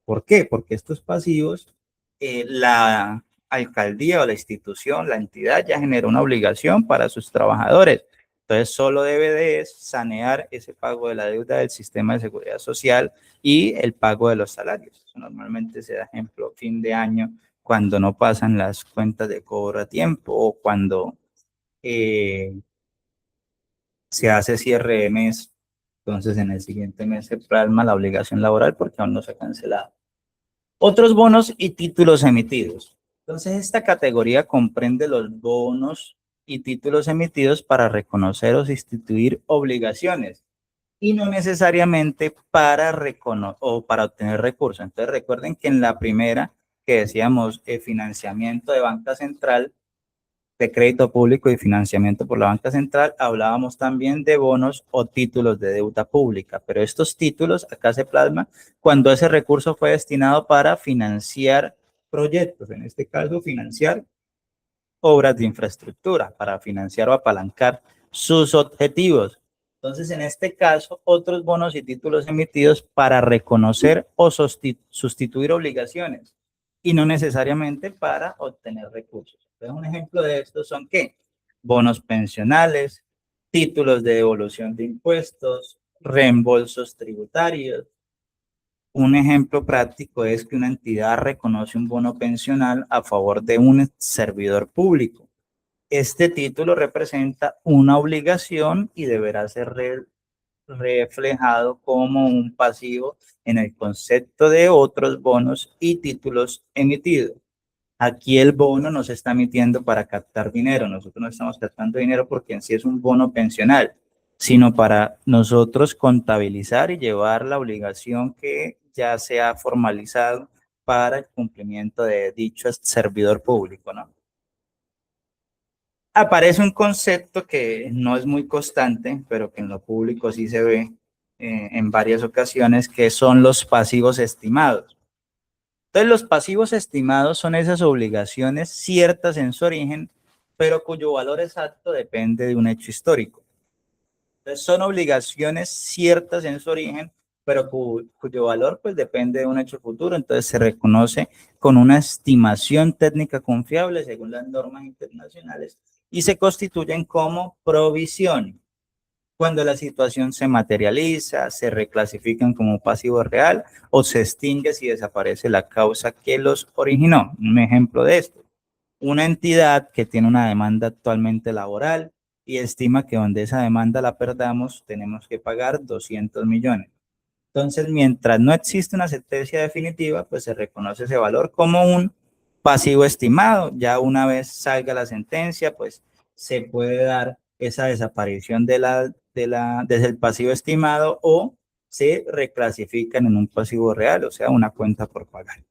¿Por qué? Porque estos pasivos, la alcaldía o la institución, la entidad ya generó una obligación para sus trabajadores. Entonces, solo debe de sanear ese pago de la deuda del sistema de seguridad social y el pago de los salarios. Eso normalmente se da ejemplo fin de año, cuando no pasan las cuentas de cobro a tiempo o cuando eh, se hace cierre de mes. Entonces, en el siguiente mes se plasma la obligación laboral porque aún no se ha cancelado. Otros bonos y títulos emitidos. Entonces, esta categoría comprende los bonos y títulos emitidos para reconocer o sustituir obligaciones y no necesariamente para o para obtener recursos. Entonces, recuerden que en la primera que decíamos financiamiento de banca central, de crédito público y financiamiento por la banca central, hablábamos también de bonos o títulos de deuda pública, pero estos títulos acá se plasma cuando ese recurso fue destinado para financiar proyectos, en este caso financiar obras de infraestructura, para financiar o apalancar sus objetivos. Entonces, en este caso, otros bonos y títulos emitidos para reconocer o sustituir obligaciones y no necesariamente para obtener recursos. Entonces, un ejemplo de esto son ¿qué? Bonos pensionales, títulos de devolución de impuestos, reembolsos tributarios. Un ejemplo práctico es que una entidad reconoce un bono pensional a favor de un servidor público. Este título representa una obligación y deberá ser reflejado como un pasivo en el concepto de otros bonos y títulos emitidos. Aquí el bono no se está emitiendo para captar dinero, nosotros no estamos captando dinero porque en sí es un bono pensional, sino para nosotros contabilizar y llevar la obligación que ya se ha formalizado para el cumplimiento de dicho servidor público, ¿no? Aparece un concepto que no es muy constante, pero que en lo público sí se ve en varias ocasiones, que son los pasivos estimados. Entonces, los pasivos estimados son esas obligaciones ciertas en su origen, pero cuyo valor exacto depende de un hecho histórico. Entonces, son obligaciones ciertas en su origen, pero cuyo valor pues depende de un hecho futuro. Entonces, se reconoce con una estimación técnica confiable según las normas internacionales y se constituyen como provisión. Cuando la situación se materializa, se reclasifican como pasivo real o se extingue si desaparece la causa que los originó. Un ejemplo de esto: una entidad que tiene una demanda actualmente laboral y estima que donde esa demanda la perdamos, tenemos que pagar 200 millones. Entonces, mientras no existe una sentencia definitiva, pues se reconoce ese valor como un pasivo estimado. Ya una vez salga la sentencia, pues se puede dar esa desaparición desde el pasivo estimado o se reclasifican en un pasivo real, o sea, una cuenta por pagar.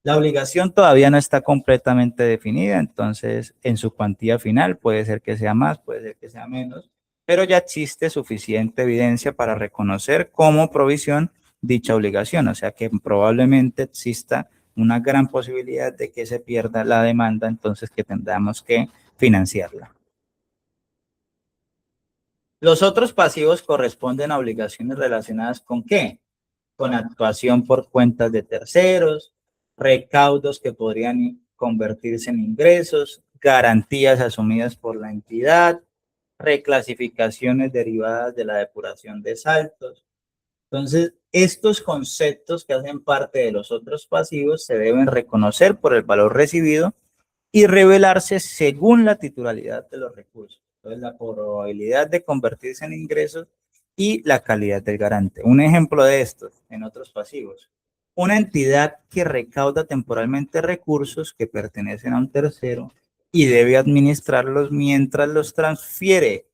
La obligación todavía no está completamente definida, entonces en su cuantía final puede ser que sea más, puede ser que sea menos, pero ya existe suficiente evidencia para reconocer como provisión dicha obligación, o sea que probablemente exista una gran posibilidad de que se pierda la demanda, entonces que tendremos que financiarla. Los otros pasivos corresponden a obligaciones relacionadas con ¿qué? Con actuación por cuentas de terceros, recaudos que podrían convertirse en ingresos, garantías asumidas por la entidad, reclasificaciones derivadas de la depuración de saltos. Entonces, estos conceptos que hacen parte de los otros pasivos se deben reconocer por el valor recibido y revelarse según la titularidad de los recursos. Entonces, la probabilidad de convertirse en ingresos y la calidad del garante. Un ejemplo de esto en otros pasivos. Una entidad que recauda temporalmente recursos que pertenecen a un tercero y debe administrarlos mientras los transfiere.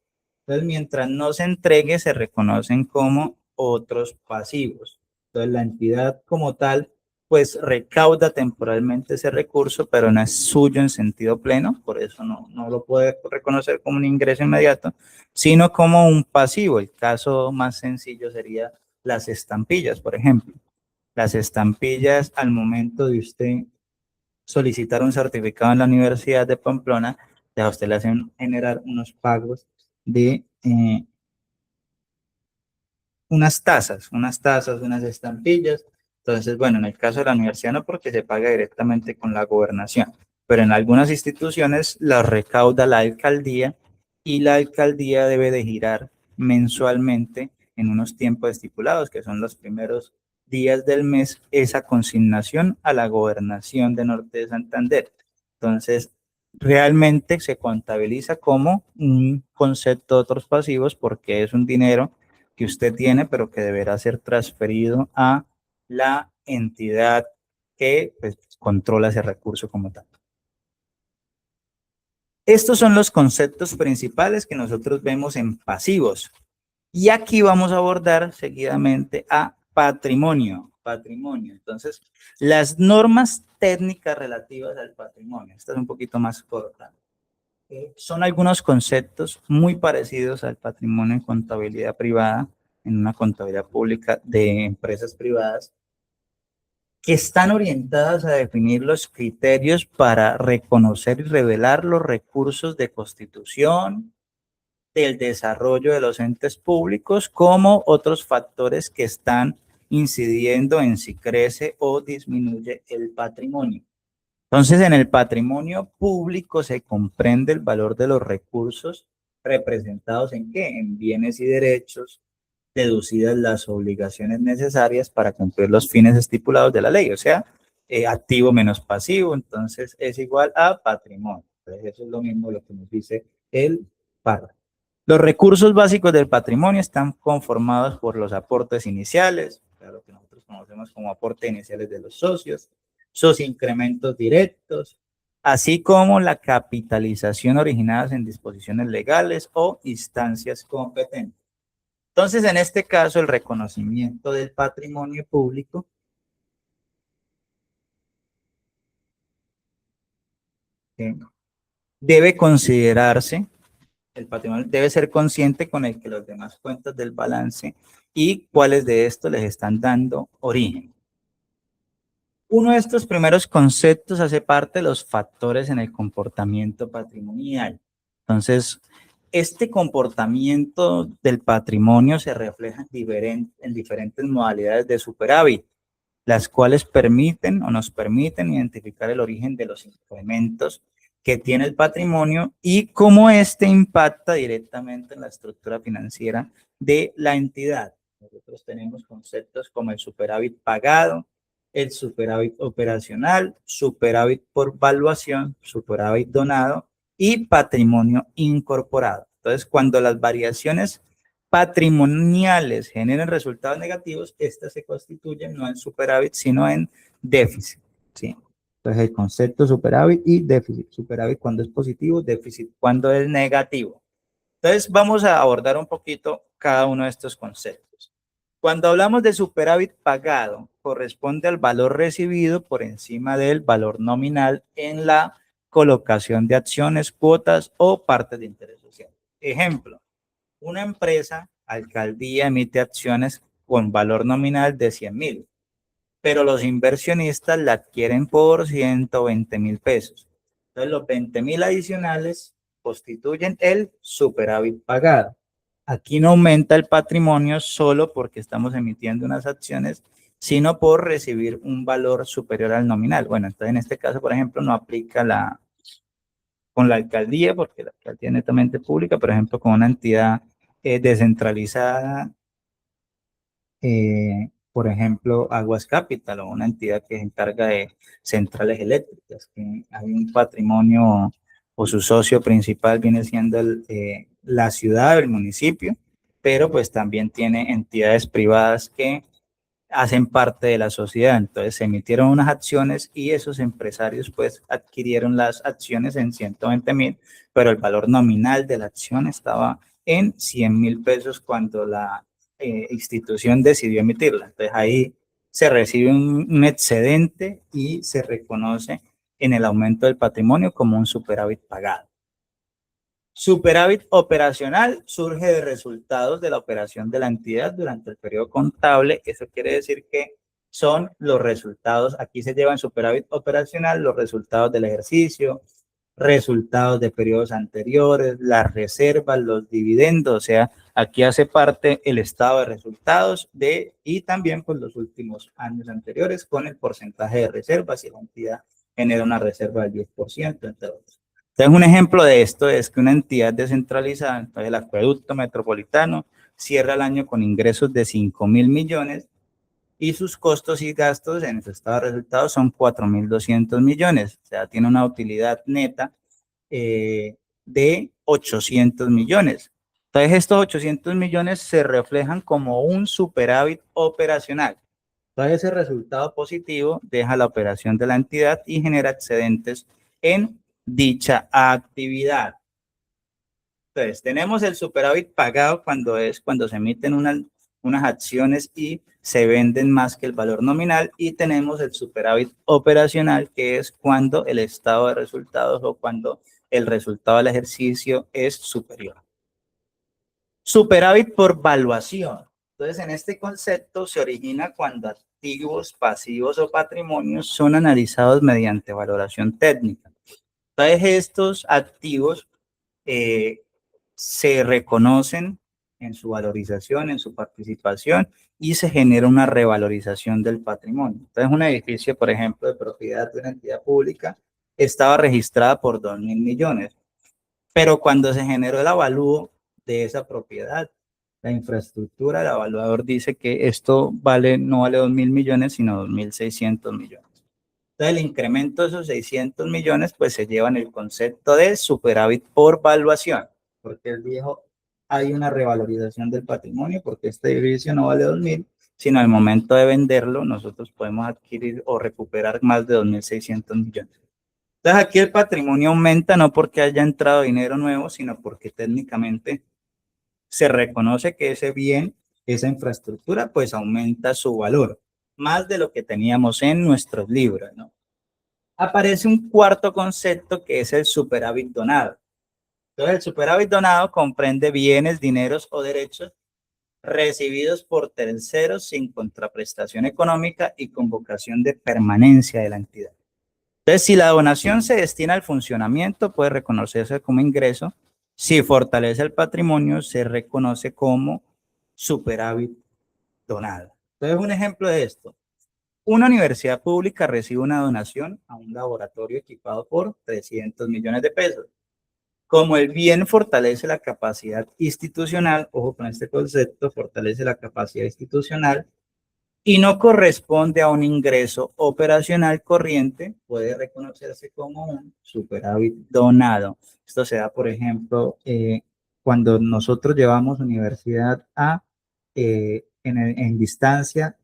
Entonces, mientras no se entregue, se reconocen como otros pasivos. Entonces, la entidad como tal pues recauda temporalmente ese recurso, pero no es suyo en sentido pleno, por eso no lo puede reconocer como un ingreso inmediato, sino como un pasivo. El caso más sencillo sería las estampillas, por ejemplo. Las estampillas, al momento de usted solicitar un certificado en la Universidad de Pamplona, ya a usted le hacen generar unos pagos de unas estampillas. Entonces, bueno, en el caso de la universidad no, porque se paga directamente con la gobernación, pero en algunas instituciones la recauda la alcaldía y la alcaldía debe de girar mensualmente en unos tiempos estipulados, que son los primeros días del mes, esa consignación a la gobernación de Norte de Santander. Entonces, realmente se contabiliza como un concepto de otros pasivos porque es un dinero que usted tiene, pero que deberá ser transferido a la entidad que pues, controla ese recurso como tal. Estos son los conceptos principales que nosotros vemos en pasivos. Y aquí vamos a abordar seguidamente a patrimonio. Patrimonio. Entonces, las normas técnicas relativas al patrimonio. Esta es un poquito más corta. Son algunos conceptos muy parecidos al patrimonio en contabilidad privada, en una contabilidad pública de empresas privadas, que están orientadas a definir los criterios para reconocer y revelar los recursos de constitución, del desarrollo de los entes públicos, como otros factores que están incidiendo en si crece o disminuye el patrimonio. Entonces, en el patrimonio público se comprende el valor de los recursos representados en qué? En bienes y derechos, deducidas las obligaciones necesarias para cumplir los fines estipulados de la ley, o sea, activo menos pasivo, entonces es igual a patrimonio. Entonces, eso es lo mismo lo que nos dice el párrafo. Los recursos básicos del patrimonio están conformados por los aportes iniciales, lo que nosotros conocemos como aportes iniciales de los socios, sus incrementos directos, así como la capitalización originadas en disposiciones legales o instancias competentes. Entonces, en este caso, el reconocimiento del patrimonio público eh, debe considerarse, el patrimonio debe ser consciente con el que los demás cuentas del balance y cuáles de estos les están dando origen. Uno de estos primeros conceptos hace parte de los factores en el comportamiento patrimonial. Entonces, este comportamiento del patrimonio se refleja en diferentes modalidades de superávit, las cuales permiten o nos permiten identificar el origen de los incrementos que tiene el patrimonio y cómo éste impacta directamente en la estructura financiera de la entidad. Nosotros tenemos conceptos como el superávit pagado, el superávit operacional, superávit por valuación, superávit donado y patrimonio incorporado. Entonces, cuando las variaciones patrimoniales generan resultados negativos, estas se constituyen no en superávit, sino en déficit. ¿Sí? Entonces, el concepto superávit y déficit. Superávit cuando es positivo, déficit cuando es negativo. Entonces, vamos a abordar un poquito cada uno de estos conceptos. Cuando hablamos de superávit pagado, corresponde al valor recibido por encima del valor nominal en la colocación de acciones, cuotas o partes de interés social. Ejemplo, una empresa, alcaldía, emite acciones con valor nominal de 100,000, pero los inversionistas la adquieren por 120,000 pesos. Entonces, los 20,000 adicionales constituyen el superávit pagado. Aquí no aumenta el patrimonio solo porque estamos emitiendo unas acciones, sino por recibir un valor superior al nominal. Bueno, entonces en este caso, por ejemplo, no aplica con la alcaldía, porque la alcaldía es netamente pública, por ejemplo, con una entidad descentralizada por ejemplo, Aguas Capital o una entidad que se encarga de centrales eléctricas, que hay un patrimonio o su socio principal viene siendo la ciudad, el municipio, pero pues también tiene entidades privadas que hacen parte de la sociedad. Entonces se emitieron unas acciones y esos empresarios pues adquirieron las acciones en 120.000, pero el valor nominal de la acción estaba en 100.000 pesos cuando la institución decidió emitirla. Entonces ahí se recibe un excedente y se reconoce en el aumento del patrimonio como un superávit pagado. Superávit operacional surge de resultados de la operación de la entidad durante el periodo contable. Eso quiere decir que son los resultados, aquí se lleva en superávit operacional los resultados del ejercicio, resultados de periodos anteriores, las reservas, los dividendos, o sea, aquí hace parte el estado de resultados y también pues los últimos años anteriores con el porcentaje de reservas, si la entidad genera una reserva del 10%, entre otros. Entonces, un ejemplo de esto es que una entidad descentralizada, entonces el acueducto metropolitano, cierra el año con ingresos de 5.000 millones y sus costos y gastos en su estado de resultados son 4.200 millones. O sea, tiene una utilidad neta de 800 millones. Entonces, estos 800 millones se reflejan como un superávit operacional. Entonces, ese resultado positivo deja la operación de la entidad y genera excedentes en dicha actividad. Entonces, tenemos el superávit pagado cuando se emiten unas acciones y se venden más que el valor nominal, y tenemos el superávit operacional, que es cuando el estado de resultados o cuando el resultado del ejercicio es superior. Superávit por valuación. Entonces, en este concepto se origina cuando activos, pasivos o patrimonios son analizados mediante valoración técnica. Entonces, estos activos se reconocen en su valorización, en su participación, y se genera una revalorización del patrimonio. Entonces, un edificio, por ejemplo, de propiedad de una entidad pública, estaba registrada por 2.000 millones, pero cuando se generó el avalúo de esa propiedad, la infraestructura, el evaluador dice que esto no vale 2.000 millones, sino 2.600 millones. Entonces, el incremento de esos 600 millones, pues se lleva en el concepto de superávit por valuación, porque él dijo, hay una revalorización del patrimonio, porque este edificio no vale 2.000, sino al momento de venderlo, nosotros podemos adquirir o recuperar más de 2.600 millones. Entonces, aquí el patrimonio aumenta no porque haya entrado dinero nuevo, sino porque técnicamente se reconoce que ese bien, esa infraestructura, pues aumenta su valor, más de lo que teníamos en nuestros libros, ¿no? Aparece un cuarto concepto que es el superávit donado. Entonces, el superávit donado comprende bienes, dineros o derechos recibidos por terceros sin contraprestación económica y con vocación de permanencia de la entidad. Entonces, si la donación se destina al funcionamiento, puede reconocerse como ingreso. Si fortalece el patrimonio, se reconoce como superávit donado. Entonces, un ejemplo de esto. Una universidad pública recibe una donación a un laboratorio equipado por 300 millones de pesos. Como el bien fortalece la capacidad institucional, ojo con este concepto, fortalece la capacidad institucional y no corresponde a un ingreso operacional corriente, puede reconocerse como un superávit donado. Esto se da, por ejemplo, cuando nosotros llevamos universidad en distancia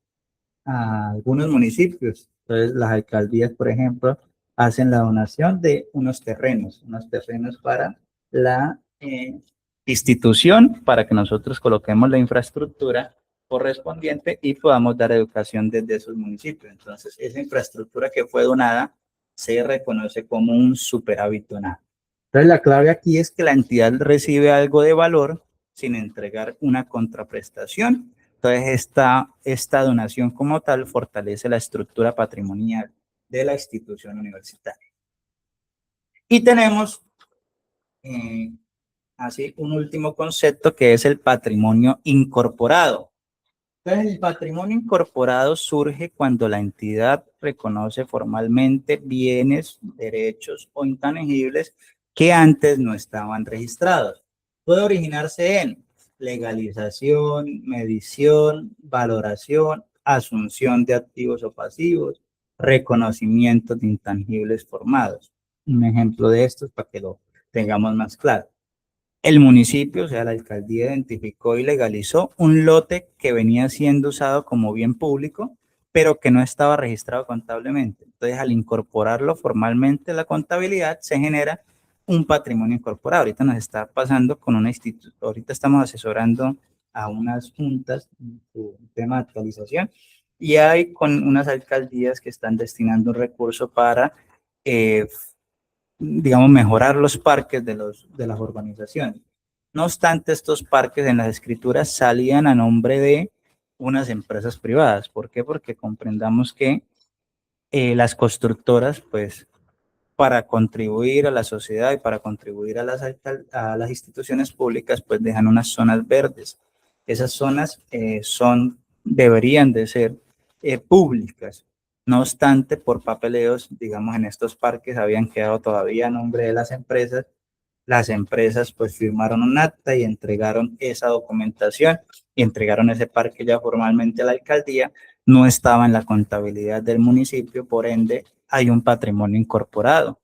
a algunos municipios. Entonces, las alcaldías, por ejemplo, hacen la donación de unos terrenos para la institución, para que nosotros coloquemos la infraestructura correspondiente y podamos dar educación desde esos municipios. Entonces, esa infraestructura que fue donada se reconoce como un superávit donado. Entonces, la clave aquí es que la entidad recibe algo de valor sin entregar una contraprestación. Entonces, esta donación como tal fortalece la estructura patrimonial de la institución universitaria. Y tenemos así un último concepto que es el patrimonio incorporado. Entonces, el patrimonio incorporado surge cuando la entidad reconoce formalmente bienes, derechos o intangibles que antes no estaban registrados. Puede originarse en legalización, medición, valoración, asunción de activos o pasivos, reconocimiento de intangibles formados. Un ejemplo de esto es para que lo tengamos más claro. El municipio, o sea, la alcaldía, identificó y legalizó un lote que venía siendo usado como bien público, pero que no estaba registrado contablemente. Entonces, al incorporarlo formalmente a la contabilidad, se genera un patrimonio incorporado. Ahorita nos está pasando con una institución, ahorita estamos asesorando a unas juntas en su tema de actualización y hay con unas alcaldías que están destinando un recurso para digamos, mejorar los parques de las urbanizaciones. No obstante, estos parques en las escrituras salían a nombre de unas empresas privadas. ¿Por qué? Porque comprendamos que las constructoras, pues, para contribuir a la sociedad y para contribuir a las instituciones públicas, pues dejan unas zonas verdes. Esas zonas deberían de ser públicas. No obstante, por papeleos, digamos, en estos parques habían quedado todavía a nombre de las empresas. Las empresas pues firmaron un acta y entregaron esa documentación y entregaron ese parque ya formalmente a la alcaldía. No estaba en la contabilidad del municipio, por ende hay un patrimonio incorporado.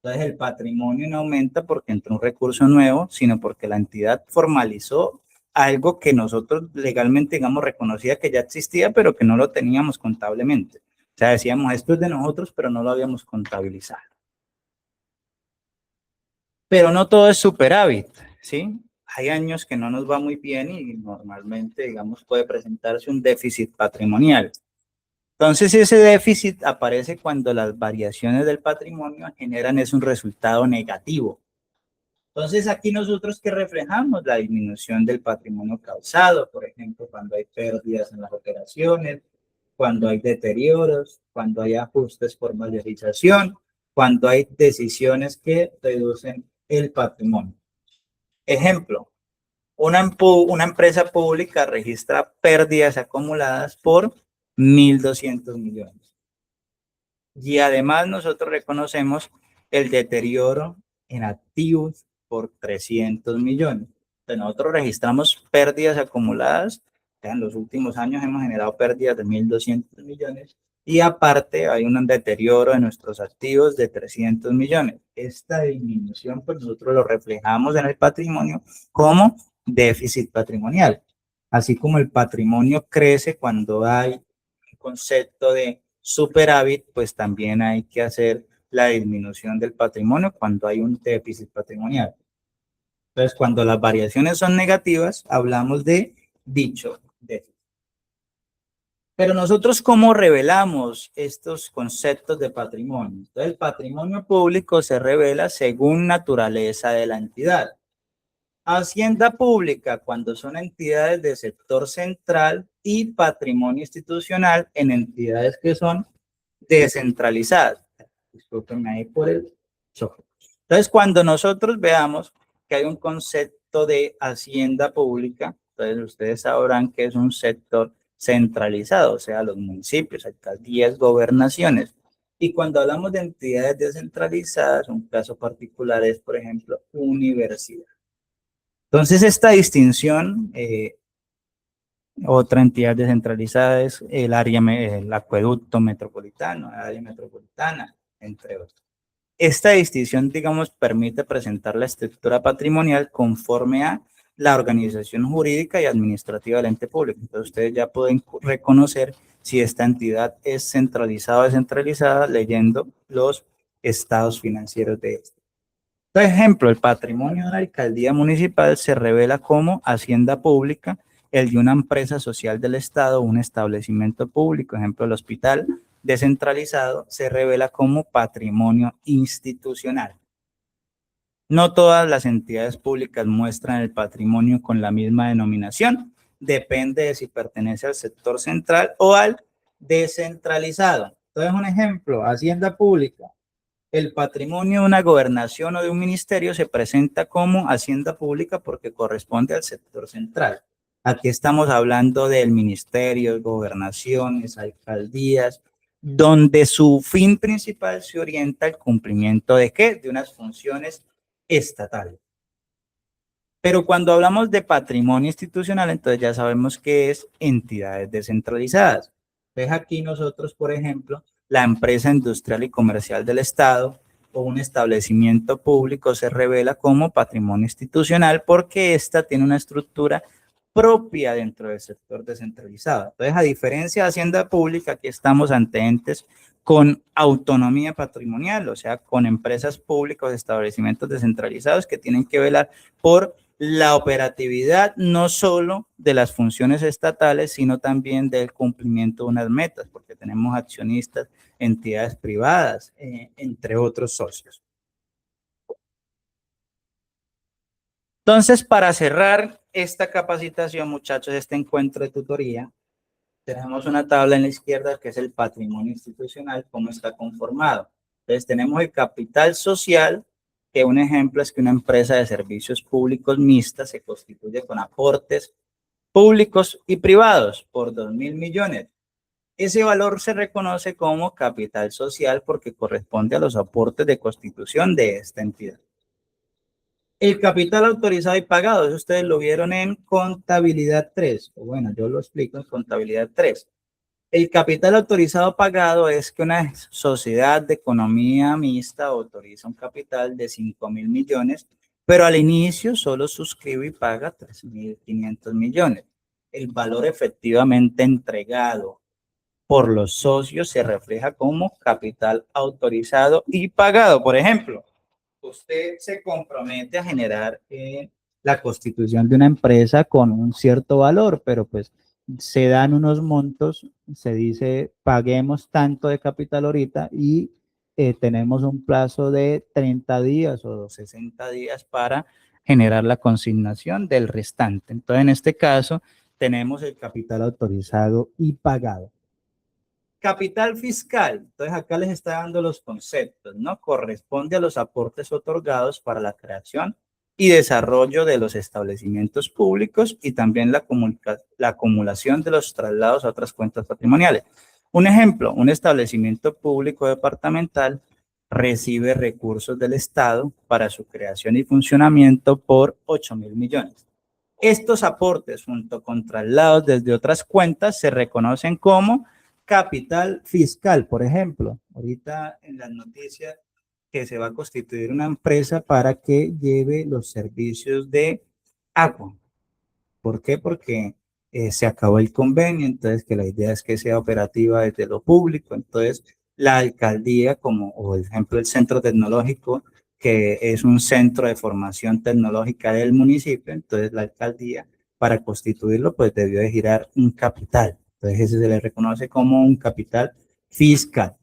Entonces el patrimonio no aumenta porque entró un recurso nuevo, sino porque la entidad formalizó algo que nosotros legalmente, digamos, reconocía que ya existía, pero que no lo teníamos contablemente. O sea, decíamos, esto es de nosotros, pero no lo habíamos contabilizado. Pero no todo es superávit, ¿sí? Hay años que no nos va muy bien y normalmente, digamos, puede presentarse un déficit patrimonial. Entonces, ese déficit aparece cuando las variaciones del patrimonio generan es un resultado negativo. Entonces, aquí nosotros que reflejamos la disminución del patrimonio causado, por ejemplo, cuando hay pérdidas en las operaciones, cuando hay deterioros, cuando hay ajustes por valorización, cuando hay decisiones que reducen el patrimonio. Ejemplo, una empresa pública registra pérdidas acumuladas por 1.200 millones. Y además nosotros reconocemos el deterioro en activos por 300 millones. Entonces nosotros registramos pérdidas acumuladas. En los últimos años hemos generado pérdidas de 1.200 millones y aparte hay un deterioro de nuestros activos de 300 millones. Esta disminución pues nosotros lo reflejamos en el patrimonio como déficit patrimonial. Así como el patrimonio crece cuando hay un concepto de superávit, pues también hay que hacer la disminución del patrimonio cuando hay un déficit patrimonial. Entonces, cuando las variaciones son negativas, hablamos de dicho déficit. Pero nosotros, ¿cómo revelamos estos conceptos de patrimonio? Entonces, el patrimonio público se revela según naturaleza de la entidad. Hacienda pública cuando son entidades de sector central y patrimonio institucional en entidades que son descentralizadas. Discúlpenme ahí por el choque. Entonces, cuando nosotros veamos que hay un concepto de hacienda pública, entonces ustedes sabrán que es un sector centralizado, o sea, los municipios, alcaldías, gobernaciones. Y cuando hablamos de entidades descentralizadas, un caso particular es, por ejemplo, universidad. Entonces, esta distinción, otra entidad descentralizada es el acueducto metropolitano, el área metropolitana, entre otros. Esta distinción, digamos, permite presentar la estructura patrimonial conforme a la organización jurídica y administrativa del ente público. Entonces, ustedes ya pueden reconocer si esta entidad es centralizada o descentralizada leyendo los estados financieros de esta. Por ejemplo, el patrimonio de la alcaldía municipal se revela como hacienda pública, el de una empresa social del Estado, un establecimiento público, ejemplo, el hospital descentralizado, se revela como patrimonio institucional. No todas las entidades públicas muestran el patrimonio con la misma denominación, depende de si pertenece al sector central o al descentralizado. Entonces, un ejemplo, hacienda pública. El patrimonio de una gobernación o de un ministerio se presenta como hacienda pública porque corresponde al sector central. Aquí estamos hablando del ministerio, gobernaciones, alcaldías, donde su fin principal se orienta al cumplimiento de ¿qué? De unas funciones estatales. Pero cuando hablamos de patrimonio institucional, entonces ya sabemos que es entidades descentralizadas. Entonces aquí nosotros, por ejemplo, la empresa industrial y comercial del Estado o un establecimiento público se revela como patrimonio institucional porque ésta tiene una estructura propia dentro del sector descentralizado. Entonces, a diferencia de Hacienda Pública, aquí estamos ante entes con autonomía patrimonial, o sea, con empresas públicas, establecimientos descentralizados que tienen que velar por la operatividad no solo de las funciones estatales, sino también del cumplimiento de unas metas, porque tenemos accionistas, entidades privadas, entre otros socios. Entonces, para cerrar esta capacitación, muchachos, este encuentro de tutoría, tenemos una tabla en la izquierda que es el patrimonio institucional, cómo está conformado. Entonces, tenemos el capital social, que un ejemplo es que una empresa de servicios públicos mixta se constituye con aportes públicos y privados por 2.000 millones. Ese valor se reconoce como capital social porque corresponde a los aportes de constitución de esta entidad. El capital autorizado y pagado, eso ustedes lo vieron en contabilidad 3, o bueno, yo lo explico en contabilidad 3. El capital autorizado pagado es que una sociedad de economía mixta autoriza un capital de 5.000 millones, pero al inicio solo suscribe y paga 3.500 millones. El valor efectivamente entregado por los socios se refleja como capital autorizado y pagado. Por ejemplo, usted se compromete a generar la constitución de una empresa con un cierto valor, pero pues se dan unos montos, se dice paguemos tanto de capital ahorita y tenemos un plazo de 30 días o 60 días para generar la consignación del restante. Entonces, en este caso, tenemos el capital autorizado y pagado. Capital fiscal, entonces acá les está dando los conceptos, ¿no? Corresponde a los aportes otorgados para la creación y desarrollo de los establecimientos públicos y también la acumulación de los traslados a otras cuentas patrimoniales. Un ejemplo, un establecimiento público departamental recibe recursos del Estado para su creación y funcionamiento por 8.000 millones. Estos aportes, junto con traslados desde otras cuentas, se reconocen como capital fiscal. Por ejemplo, ahorita en las noticias que se va a constituir una empresa para que lleve los servicios de agua. ¿Por qué? Porque se acabó el convenio, entonces que la idea es que sea operativa desde lo público. Entonces, la alcaldía, como o ejemplo el centro tecnológico, que es un centro de formación tecnológica del municipio, entonces la alcaldía, para constituirlo, pues debió de girar un capital. Entonces, ese se le reconoce como un capital fiscal.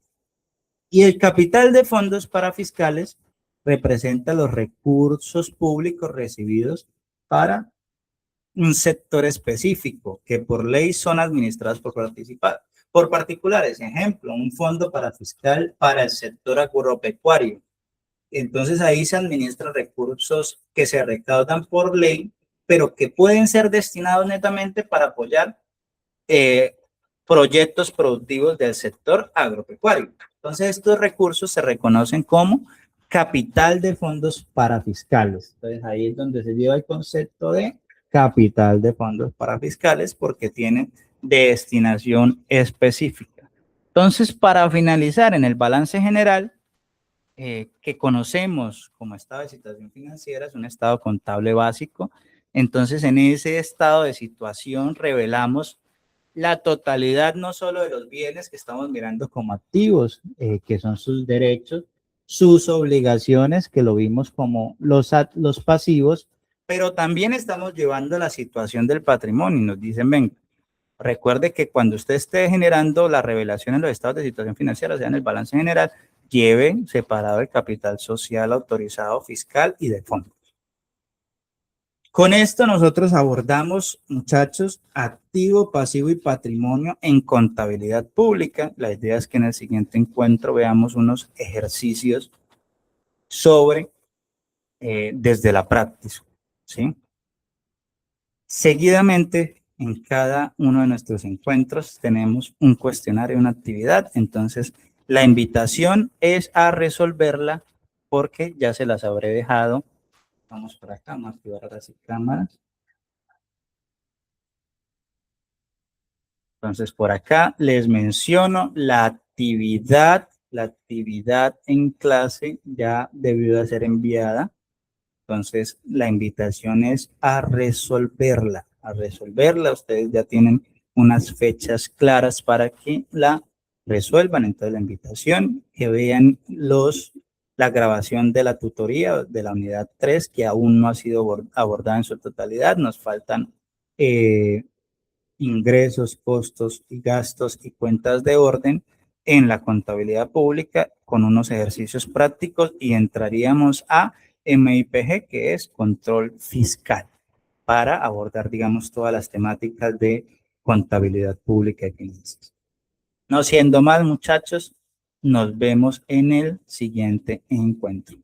Y el capital de fondos para fiscales representa los recursos públicos recibidos para un sector específico que por ley son administrados por particulares. Ejemplo, un fondo para fiscal para el sector agropecuario. Entonces ahí se administran recursos que se recaudan por ley, pero que pueden ser destinados netamente para apoyar proyectos productivos del sector agropecuario. Entonces estos recursos se reconocen como capital de fondos para fiscales. Entonces ahí es donde se lleva el concepto de capital de fondos para fiscales porque tienen destinación específica. Entonces, para finalizar, en el balance general que conocemos como estado de situación financiera, es un estado contable básico. Entonces, en ese estado de situación revelamos la totalidad no solo de los bienes que estamos mirando como activos, que son sus derechos, sus obligaciones, que lo vimos como los pasivos, pero también estamos llevando la situación del patrimonio. Nos dicen, ven, recuerde que cuando usted esté generando la revelación en los estados de situación financiera, o sea, en el balance general, lleve separado el capital social autorizado, fiscal y de fondo. Con esto nosotros abordamos, muchachos, activo, pasivo y patrimonio en contabilidad pública. La idea es que en el siguiente encuentro veamos unos ejercicios sobre desde la práctica, ¿sí? Seguidamente, en cada uno de nuestros encuentros tenemos un cuestionario, una actividad. Entonces, la invitación es a resolverla porque ya se las habré dejado Vamos por acá, vamos a activar ahora sí cámaras. Entonces, por acá les menciono la actividad en clase ya debió de ser enviada. Entonces, la invitación es a resolverla, a resolverla. Ustedes ya tienen unas fechas claras para que la resuelvan. Entonces, la invitación, que vean la grabación de la tutoría de la unidad 3 que aún no ha sido abordada en su totalidad. Nos faltan ingresos, costos y gastos y cuentas de orden en la contabilidad pública con unos ejercicios prácticos y entraríamos a MIPG, que es control fiscal, para abordar, digamos, todas las temáticas de contabilidad pública y finanzas. No siendo más, muchachos, nos vemos en el siguiente encuentro.